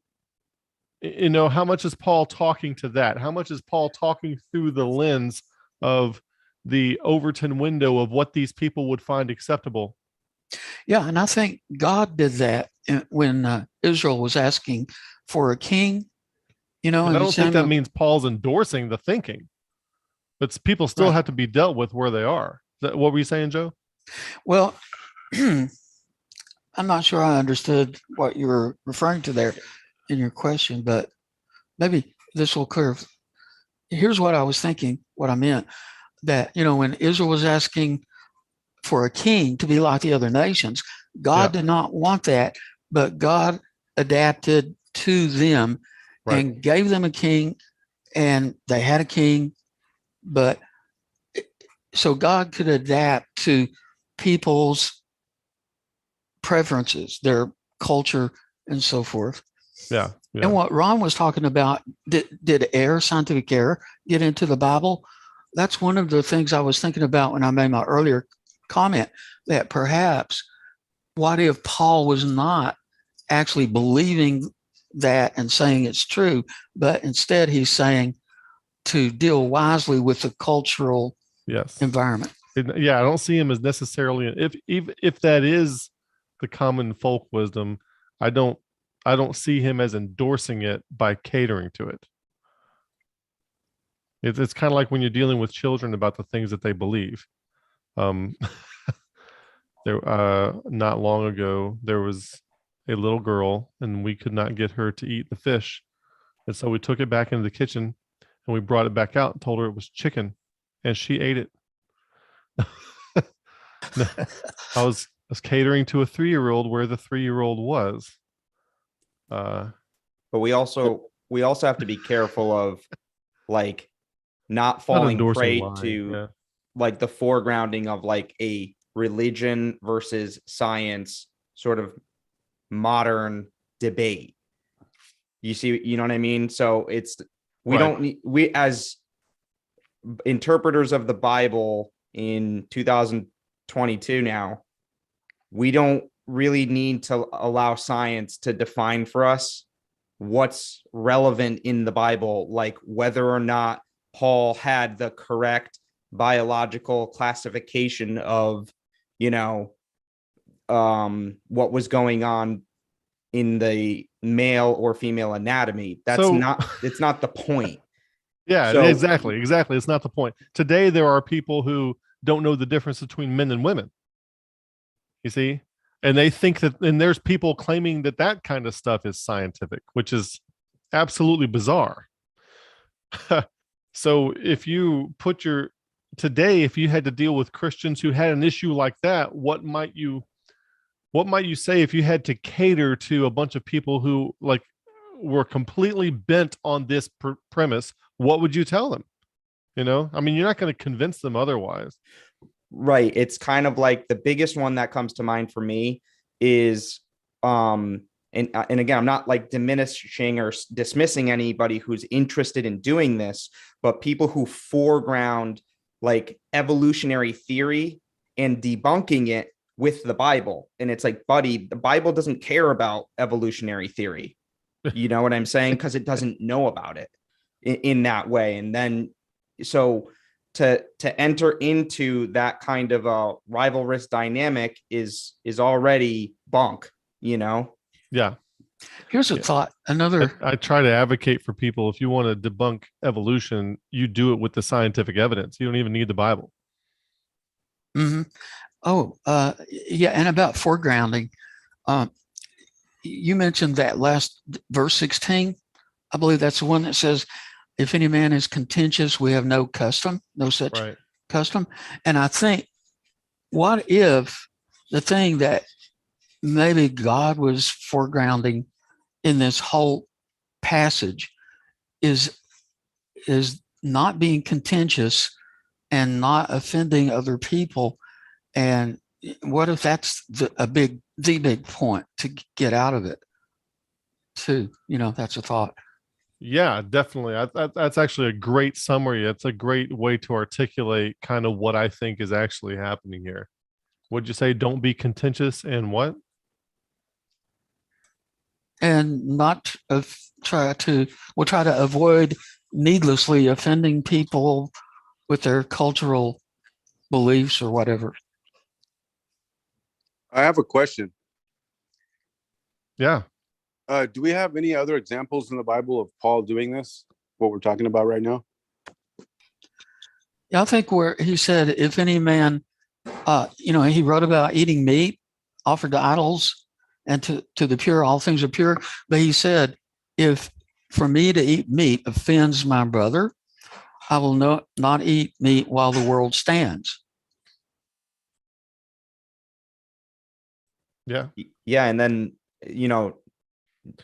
how much is Paul talking to that? How much is Paul talking through the lens of the Overton window of what these people would find acceptable? Yeah, and I think God did that when Israel was asking for a king. And I don't think that means Paul's endorsing the thinking. But people still have to be dealt with where they are. What were you saying, Joe? Well, I'm not sure I understood what you were referring to there in your question, but maybe this will clear. Here's what I was thinking, what I meant, that, when Israel was asking for a king to be like the other nations, God did not want that, but God adapted to them and gave them a king, and they had a king. But so God could adapt to people's preferences, their culture, and so forth. Yeah. And what Ron was talking about, did scientific error get into the Bible? That's one of the things I was thinking about when I made my earlier comment, that perhaps what if Paul was not actually believing that and saying it's true, but instead he's saying to deal wisely with the cultural environment. I don't see him as necessarily, if that is the common folk wisdom, I don't see him as endorsing it by catering to it. It's kind of like when you're dealing with children about the things that they believe. There not long ago, there was a little girl, and we could not get her to eat the fish. And so we took it back into the kitchen and we brought it back out and told her it was chicken, and she ate it. I was catering to a 3-year-old where the 3-year-old was. But we also have to be careful of like not falling prey to like the foregrounding of like a religion versus science sort of modern debate. You know what I mean? So we as interpreters of the Bible in 2022 now, we don't really need to allow science to define for us what's relevant in the Bible, like whether or not Paul had the correct biological classification of, what was going on in the male or female anatomy. It's not the point. Yeah, so, exactly. It's not the point. Today, there are people who don't know the difference between men and women. You see? And they think that, and there's people claiming that kind of stuff is scientific, which is absolutely bizarre. So if you if you had to deal with Christians who had an issue like that, what might you say if you had to cater to a bunch of people who like were completely bent on this premise? What would you tell them? I mean, you're not going to convince them otherwise. Right. It's kind of like the biggest one that comes to mind for me is, and again, I'm not like diminishing or dismissing anybody who's interested in doing this, but people who foreground like evolutionary theory and debunking it with the Bible. And it's like, buddy, the Bible doesn't care about evolutionary theory. You know what I'm saying? Because it doesn't know about it in that way. And then, so to enter into that kind of a rivalrous dynamic is already bunk, Yeah. Here's a thought. I try to advocate for people. If you want to debunk evolution, you do it with the scientific evidence. You don't even need the Bible. Mm-hmm. Oh, yeah. And about foregrounding, you mentioned that last verse 16. I believe that's the one that says, if any man is contentious, we have no such custom. And I think, what if the thing that maybe God was foregrounding in this whole passage is not being contentious and not offending other people? And what if that's the big point to get out of it too? That's a thought. Yeah, definitely. That's actually a great summary. It's a great way to articulate kind of what I think is actually happening here. Would you say don't be contentious and what? And not try to avoid needlessly offending people with their cultural beliefs or whatever. I have a question. Yeah. Do we have any other examples in the Bible of Paul doing this, what we're talking about right now? Yeah, I think where he said, if any man, he wrote about eating meat offered to idols and to the pure, all things are pure. But he said, if for me to eat meat offends my brother, I will not eat meat while the world stands. Yeah. Yeah. And then,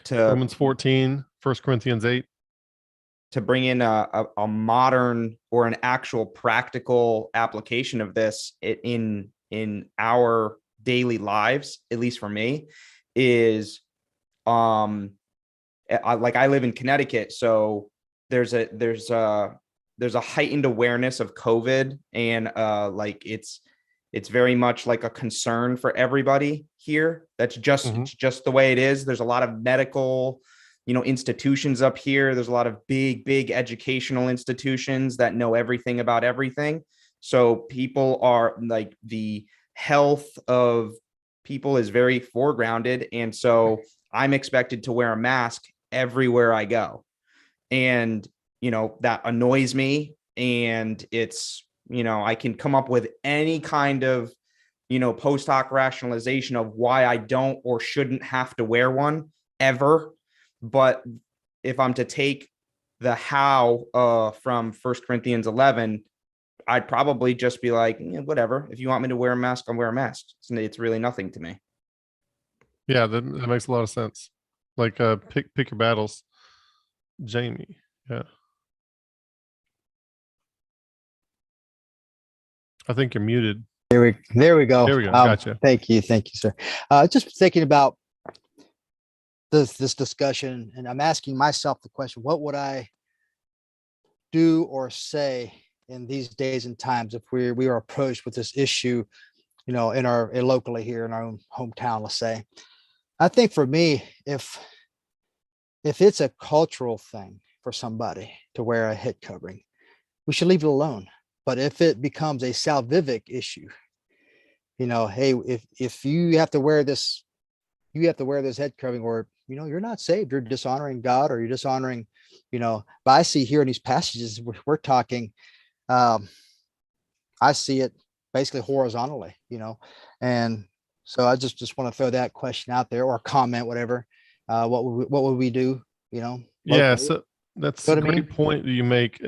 to Romans 14, 1 Corinthians 8. To bring in a modern or an actual practical application of this in our daily lives, at least for me, is I live in Connecticut, so there's a heightened awareness of COVID, and it's very much like a concern for everybody here. That's just it's just the way it is. There's a lot of medical, institutions up here. There's a lot of big educational institutions that know everything about everything. So people are like, the health of people is very foregrounded. And so I'm expected to wear a mask everywhere I go. And, that annoys me. And it's, I can come up with any kind of, post hoc rationalization of why I don't or shouldn't have to wear one ever. But if I'm to take the how from 1 Corinthians 11, I'd probably just be like, whatever. If you want me to wear a mask, I'll wear a mask. It's really nothing to me. Yeah, that makes a lot of sense. Like pick your battles. Jamie. Yeah. I think you're muted. There we go. There we go. Gotcha. Thank you, sir. Just thinking about this discussion, and I'm asking myself the question: what would I do or say in these days and times if we are approached with this issue, locally here in our own hometown, let's say? I think for me, if it's a cultural thing for somebody to wear a head covering, we should leave it alone. But if it becomes a salvific issue, hey, if you have to wear this, head covering, or you're not saved, you're dishonoring God, or you're dishonoring, but I see here in these passages we're talking, I see it basically horizontally, and so I just want to throw that question out there, or comment, whatever. What would we do? Yeah, so that's a great point that you make.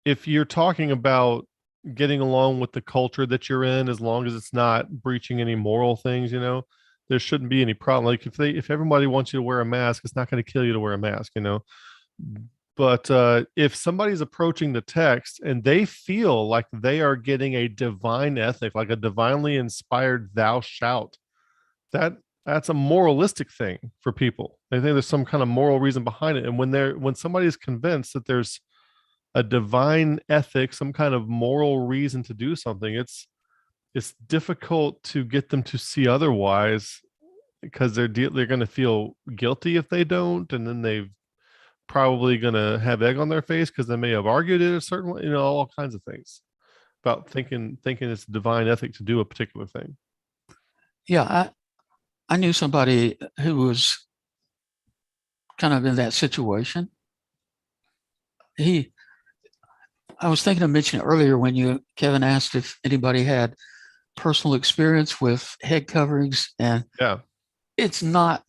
If you're talking about getting along with the culture that you're in, as long as it's not breaching any moral things, there shouldn't be any problem. Like if everybody wants you to wear a mask, it's not going to kill you to wear a mask, But if somebody's approaching the text and they feel like they are getting a divine ethic, like a divinely inspired "thou shalt," that's a moralistic thing for people. They think there's some kind of moral reason behind it. And when somebody is convinced that there's a divine ethic, some kind of moral reason to do something, it's difficult to get them to see otherwise, because they're going to feel guilty if they don't, and then they've probably going to have egg on their face because they may have argued it a certain way, all kinds of things about thinking it's divine ethic to do a particular thing. Yeah, I knew somebody who was kind of in that situation. I was thinking of mentioning earlier when Kevin, asked if anybody had personal experience with head coverings, and yeah, it's not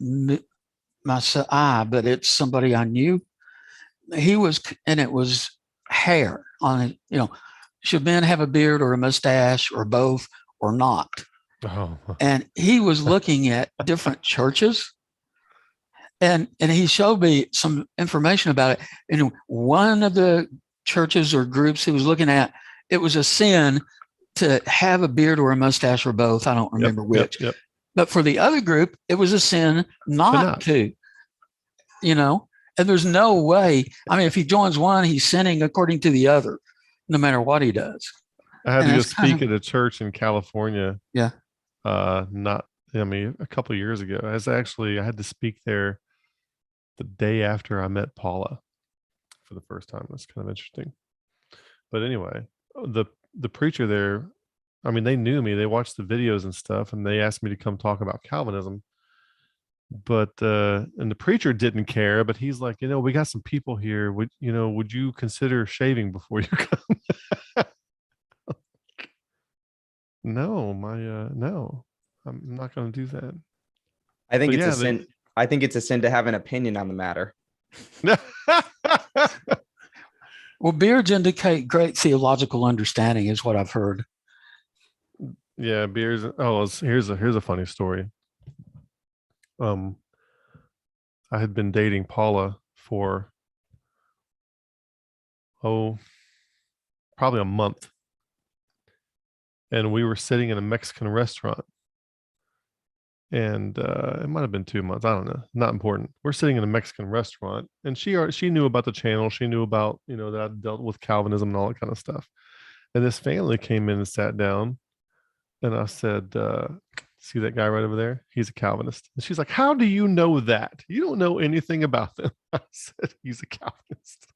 but it's somebody I knew. And it was hair on it. Should men have a beard or a mustache or both or not? Oh. And he was looking at different churches, and he showed me some information about it. And one of the churches or groups he was looking at, it was a sin to have a beard or a mustache or both. I don't remember which. Yep. But for the other group, it was a sin not to. And there's no way. I mean, if he joins one, he's sinning according to the other, no matter what he does. I had to go speak at a church in California. Yeah. A couple of years ago. I had to speak there the day after I met Paula for the first time. That's kind of interesting. But anyway, the preacher there, they knew me. They watched the videos and stuff, and they asked me to come talk about Calvinism. But and the preacher didn't care, but he's like, we got some people here. Would you consider shaving before you come? No, no, I'm not going to do that. I think it's a sin. I think it's a sin to have an opinion on the matter. Well, beards indicate great theological understanding, is what I've heard. Yeah, beards. Oh, here's a funny story. I had been dating Paula for probably a month, and we were sitting in a Mexican restaurant, and it might have been 2 months. I don't know. Not important. We're sitting in a Mexican restaurant, and she knew about the channel. She knew about that I dealt with Calvinism and all that kind of stuff. And this family came in and sat down, and I said, "See that guy right over there? He's a Calvinist." And she's like, "How do you know that? You don't know anything about them." I said, "He's a Calvinist."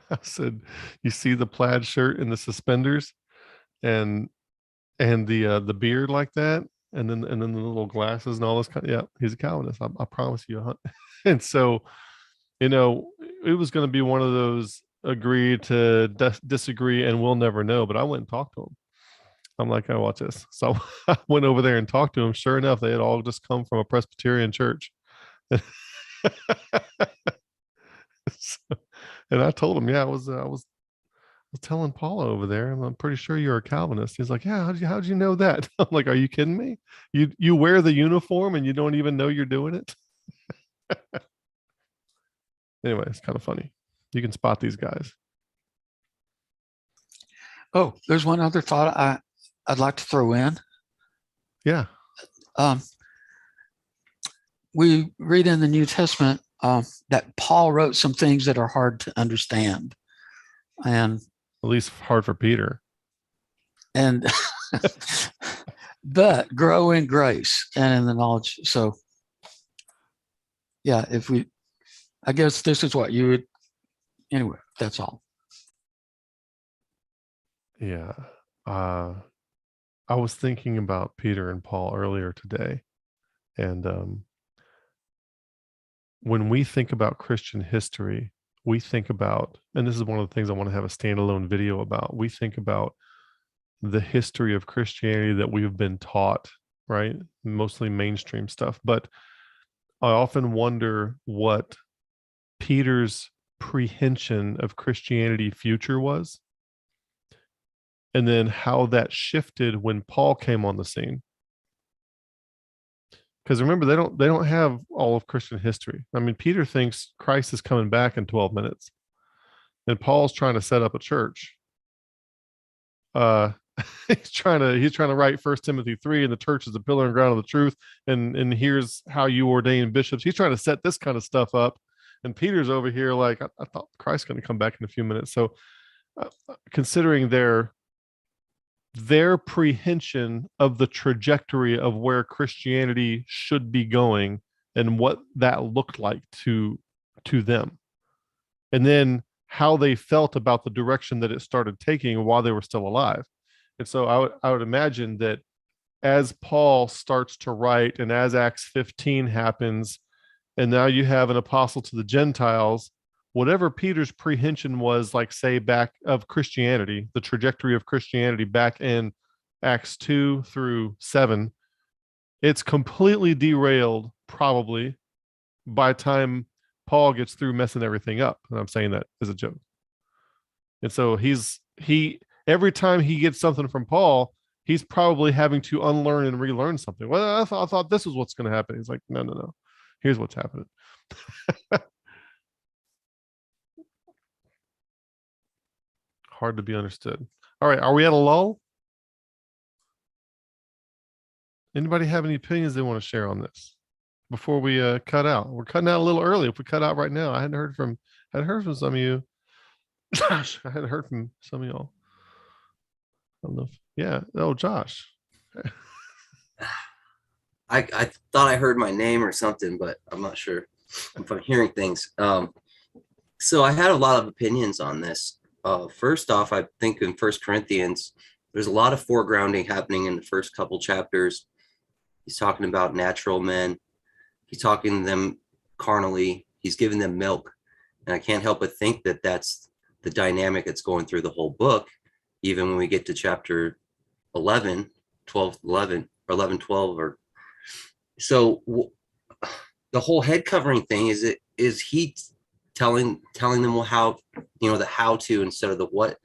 I said, "You see the plaid shirt and the suspenders, and the beard like that, and then the little glasses and all this kind of, yeah, he's a Calvinist. I promise you." And so, it was going to be one of those agree to disagree, and we'll never know. But I went and talked to him, I'm like, oh, watch this. So I went over there and talked to them. Sure enough, they had all just come from a Presbyterian church. And I told him, yeah, I was telling Paula over there, and I'm pretty sure you're a Calvinist. He's like, yeah, how'd you know that? I'm like, are you kidding me? You wear the uniform and you don't even know you're doing it. Anyway, it's kind of funny. You can spot these guys. Oh, there's one other thought I'd like to throw in. Yeah. We read in the New Testament that Paul wrote some things that are hard to understand, and At least hard for Peter. But grow in grace and in the knowledge. So yeah, I guess this is what you would, anyway, that's all. Yeah. I was thinking about Peter and Paul earlier today. And when we think about Christian history, we think about, and this is one of the things I want to have a standalone video about, we think about the history of Christianity that we've been taught, right? Mostly mainstream stuff. But I often wonder what Peter's prehension of Christianity future was, and then how that shifted when Paul came on the scene. Because remember, they don't have all of Christian history. I mean, Peter thinks Christ is coming back in 12 minutes, and Paul's trying to set up a church. He's trying to write 1 Timothy 3, and the church is the pillar and ground of the truth, and here's how you ordain bishops. He's trying to set this kind of stuff up, and Peter's over here like, I thought Christ's going to come back in a few minutes. So, considering their prehension of the trajectory of where Christianity should be going and what that looked like to them, and then how they felt about the direction that it started taking while they were still alive. And so I would imagine that as Paul starts to write, and as Acts 15 happens, and now you have an apostle to the Gentiles, whatever Peter's prehension was, like, say, back of Christianity, the trajectory of Christianity back in Acts 2 through 7, it's completely derailed probably by the time Paul gets through messing everything up. And I'm saying that as a joke. And so he every time he gets something from Paul, he's probably having to unlearn and relearn something. Well, I thought this was what's going to happen. He's like, no. Here's what's happening. Hard to be understood. All right. Are we at a lull? Anybody have any opinions they want to share on this before we cut out? We're cutting out a little early. If we cut out right now, I hadn't heard from some of you. Josh, I hadn't heard from some of y'all. I don't know yeah. Oh, Josh. I thought I heard my name or something, but I'm not sure if I'm hearing things. So I had a lot of opinions on this. First off, I think in 1 Corinthians, there's a lot of foregrounding happening in the first couple chapters. He's talking about natural men. He's talking to them carnally. He's giving them milk. And I can't help but think that that's the dynamic that's going through the whole book, even when we get to chapter 11, 12, 11, or 11, 12. So the whole head covering thing, is he telling them, well, how, the how to instead of the what?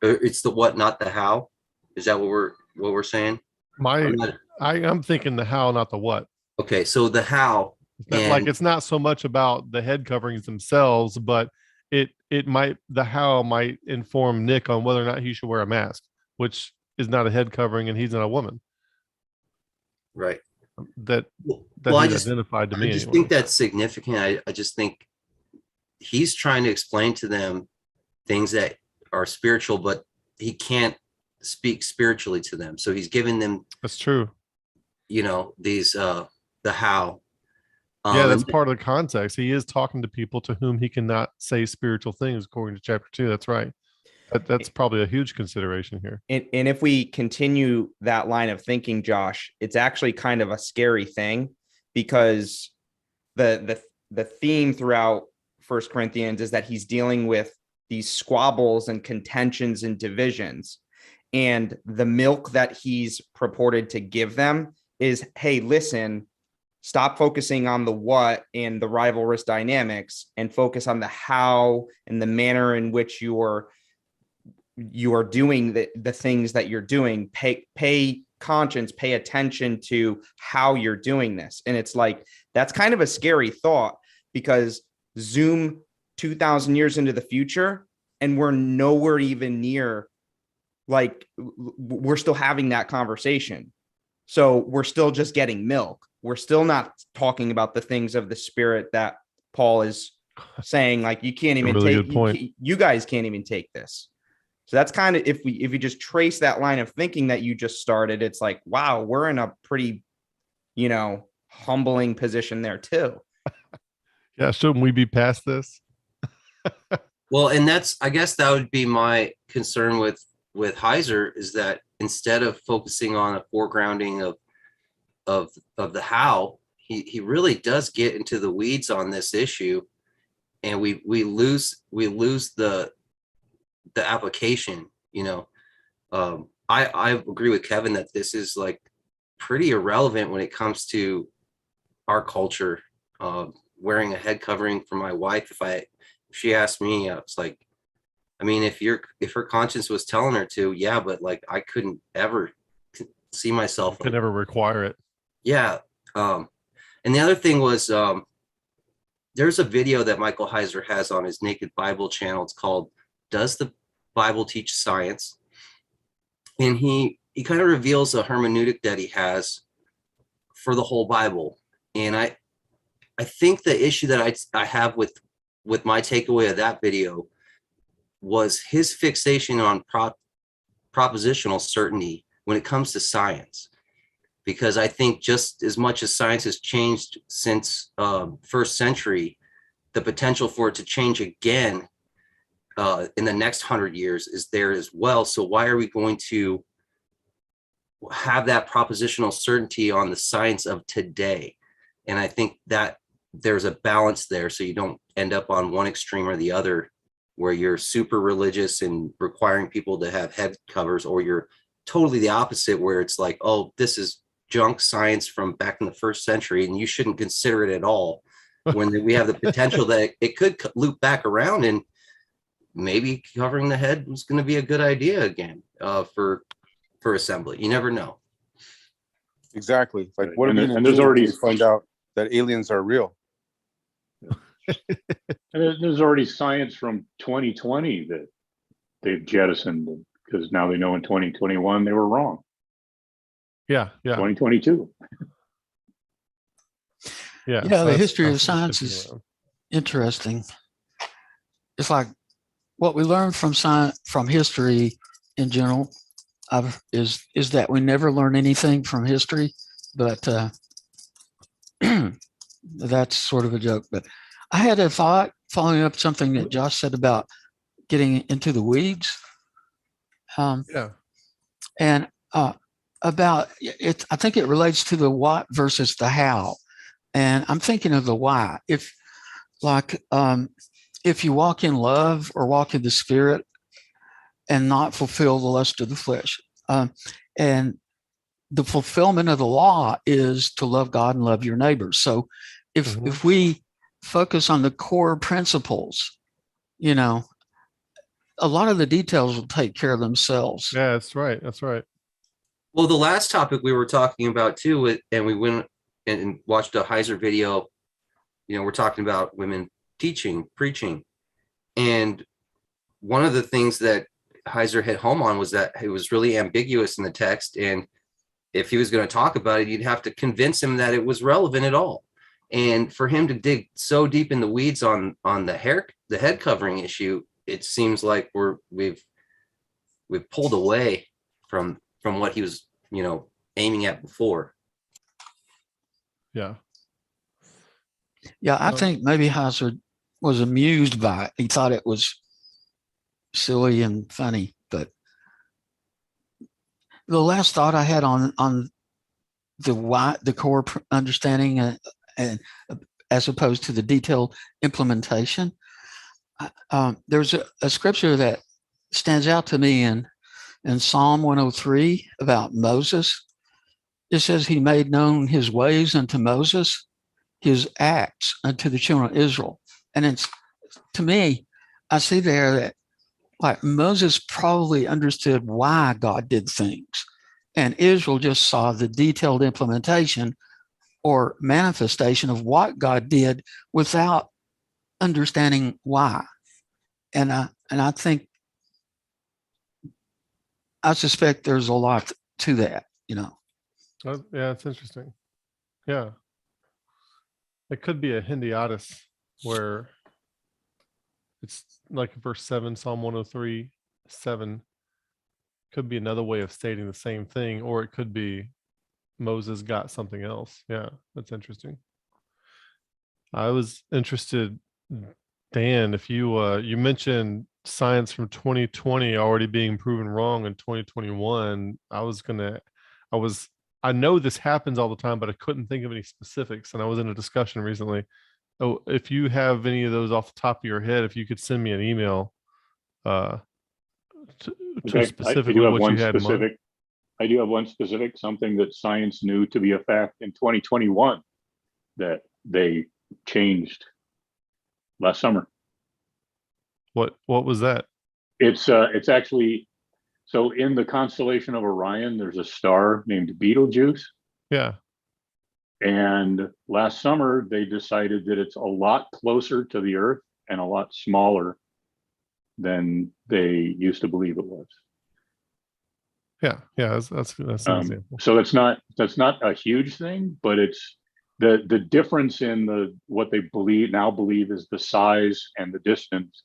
It's the what, not the how. Is that what we're saying? I'm thinking the how, not the what. Okay, so the how. It's not so much about the head coverings themselves, but the how might inform Nick on whether or not he should wear a mask, which is not a head covering, and he's not a woman. Right. That identified to me. I just think that's significant. I just think he's trying to explain to them things that are spiritual, but he can't speak spiritually to them. So he's giving them. That's true. These the how. That's part of the context. He is talking to people to whom he cannot say spiritual things, according to chapter 2. That's right. That's probably a huge consideration here. And if we continue that line of thinking, Josh, it's actually kind of a scary thing, because the theme throughout 1 Corinthians is that he's dealing with these squabbles and contentions and divisions. And the milk that he's purported to give them is, hey, listen, stop focusing on the what and the rivalrous dynamics and focus on the how and the manner in which you are doing the things that you're doing. Pay conscience, pay attention to how you're doing this. And it's like, that's kind of a scary thought, because zoom 2,000 years into the future and we're nowhere even near, like, we're still having that conversation. So we're still just getting milk. We're still not talking about the things of the Spirit that Paul is saying, like, you can't even take, you guys can't even take this. So that's kind of, if you just trace that line of thinking that you just started, it's like, wow, we're in a pretty, humbling position there too. Yeah. Shouldn't we be past this? Well, and I guess that would be my concern with Heiser, is that instead of focusing on a foregrounding of the how, he really does get into the weeds on this issue, and we lose the application. I agree with Kevin that this is like pretty irrelevant when it comes to our culture. Wearing a head covering for my wife, if she asked me, it's like, I mean, if her conscience was telling her to, yeah, but like, I couldn't ever see myself. Could never require it. Yeah. And the other thing was, there's a video that Michael Heiser has on his Naked Bible channel. It's called "Does the Bible Teach Science?" And he kind of reveals a hermeneutic that he has for the whole Bible. And I think the issue that I have with my takeaway of that video was his fixation on propositional certainty when it comes to science. Because I think just as much as science has changed since first century, the potential for it to change again in the next 100 years is there as well. So why are we going to have that propositional certainty on the science of today? And I think that there's a balance there, so you don't end up on one extreme or the other, where you're super religious and requiring people to have head covers, or you're totally the opposite, where it's like, oh, this is junk science from back in the first century and you shouldn't consider it at all, when we have the potential that it could loop back around, and maybe covering the head was going to be a good idea again for assembly. You never know. Exactly. Like, what and there's already find out that aliens are real. And there's already science from 2020 that they've jettisoned, because now they know in 2021 they were wrong. Yeah. 2022. Yeah. The history of science is interesting. It's like what we learn from science, from history in general, is that we never learn anything from history, but that's sort of a joke. But I had a thought following up something that Josh said about getting into the weeds. And about it, I think it relates to the what versus the how. And I'm thinking of the why. If you walk in love or walk in the Spirit and not fulfill the lust of the flesh, and the fulfillment of the law is to love God and love your neighbors. So if we focus on the core principles, a lot of the details will take care of themselves. Yeah, that's right. Well, the last topic we were talking about too, and we went and watched a Heiser video, we're talking about women teaching, preaching. And one of the things that Heiser hit home on was that it was really ambiguous in the text. And if he was going to talk about it, you'd have to convince him that it was relevant at all. And for him to dig so deep in the weeds on the head covering issue, it seems like we've pulled away from what he was, aiming at before. Yeah. Yeah, I think maybe Heiser was amused by it. He thought it was silly and funny. But the last thought I had on the why, the core understanding, and as opposed to the detailed implementation, There's a scripture that stands out to me in Psalm 103 about Moses. It says he made known his ways unto Moses, his acts unto the children of Israel. And it's, to me, I see there that like Moses probably understood why God did things, and Israel just saw the detailed implementation or manifestation of what God did without understanding why. And I think, I suspect there's a lot to that, you know. Yeah, it's interesting. Yeah. It could be a Hindiatus where it's like verse 7, Psalm 103, 7 could be another way of stating the same thing, or it could be Moses got something else. Yeah, that's interesting. I was interested, Dan, if you mentioned science from 2020 already being proven wrong in 2021. I know this happens all the time, but I couldn't think of any specifics. And I was in a discussion recently. Oh, if you have any of those off the top of your head, if you could send me an email to Okay, specifically what you had in mind. I do have one specific, something that science knew to be a fact in 2021 that they changed last summer. What was that? It's actually, so in the constellation of Orion, there's a star named Betelgeuse. Yeah. And last summer, they decided that it's a lot closer to the Earth and a lot smaller than they used to believe it was. Yeah, that's an example. So that's not a huge thing, but it's the difference in what they now believe is the size and the distance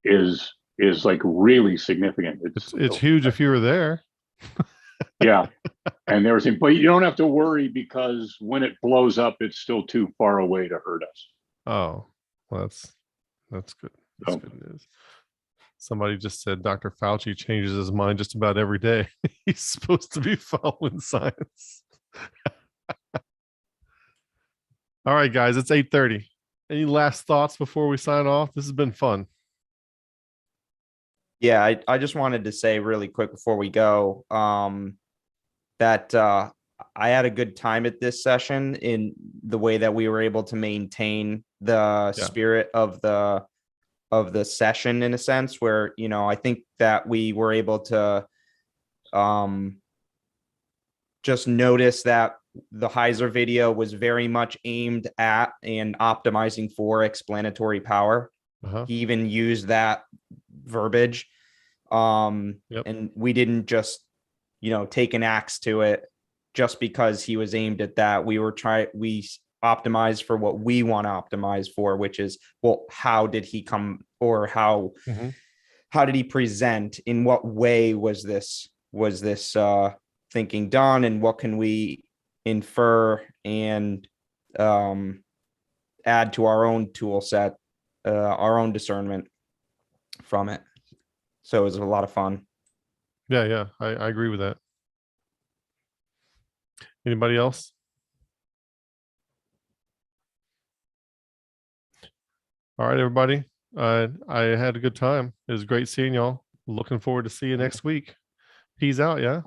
is like really significant. It's huge if you were there. Yeah. And there was, but you don't have to worry because when it blows up, it's still too far away to hurt us. Oh, well, that's good. That's good news. Somebody just said Dr. Fauci changes his mind just about every day. He's supposed to be following science. All right, guys, it's 8:30. Any last thoughts before we sign off? This has been fun. Yeah, I just wanted to say really quick before we go that I had a good time at this session in the way that we were able to maintain the spirit of the session in a sense where, you know, I think that we were able to just notice that the Heiser video was very much aimed at and optimizing for explanatory power. He even used that verbiage. And we didn't just, you know, take an axe to it just because he was aimed at that. We optimized for what we want to optimize for, which is, well, how did he come, or how did he present? In what way was this thinking done, and what can we infer and add to our own tool set, our own discernment from it. So it was a lot of fun. Yeah, I agree with that. Anybody else? All right, everybody. I had a good time. It was great seeing y'all. Looking forward to see you next week. Peace out, yeah?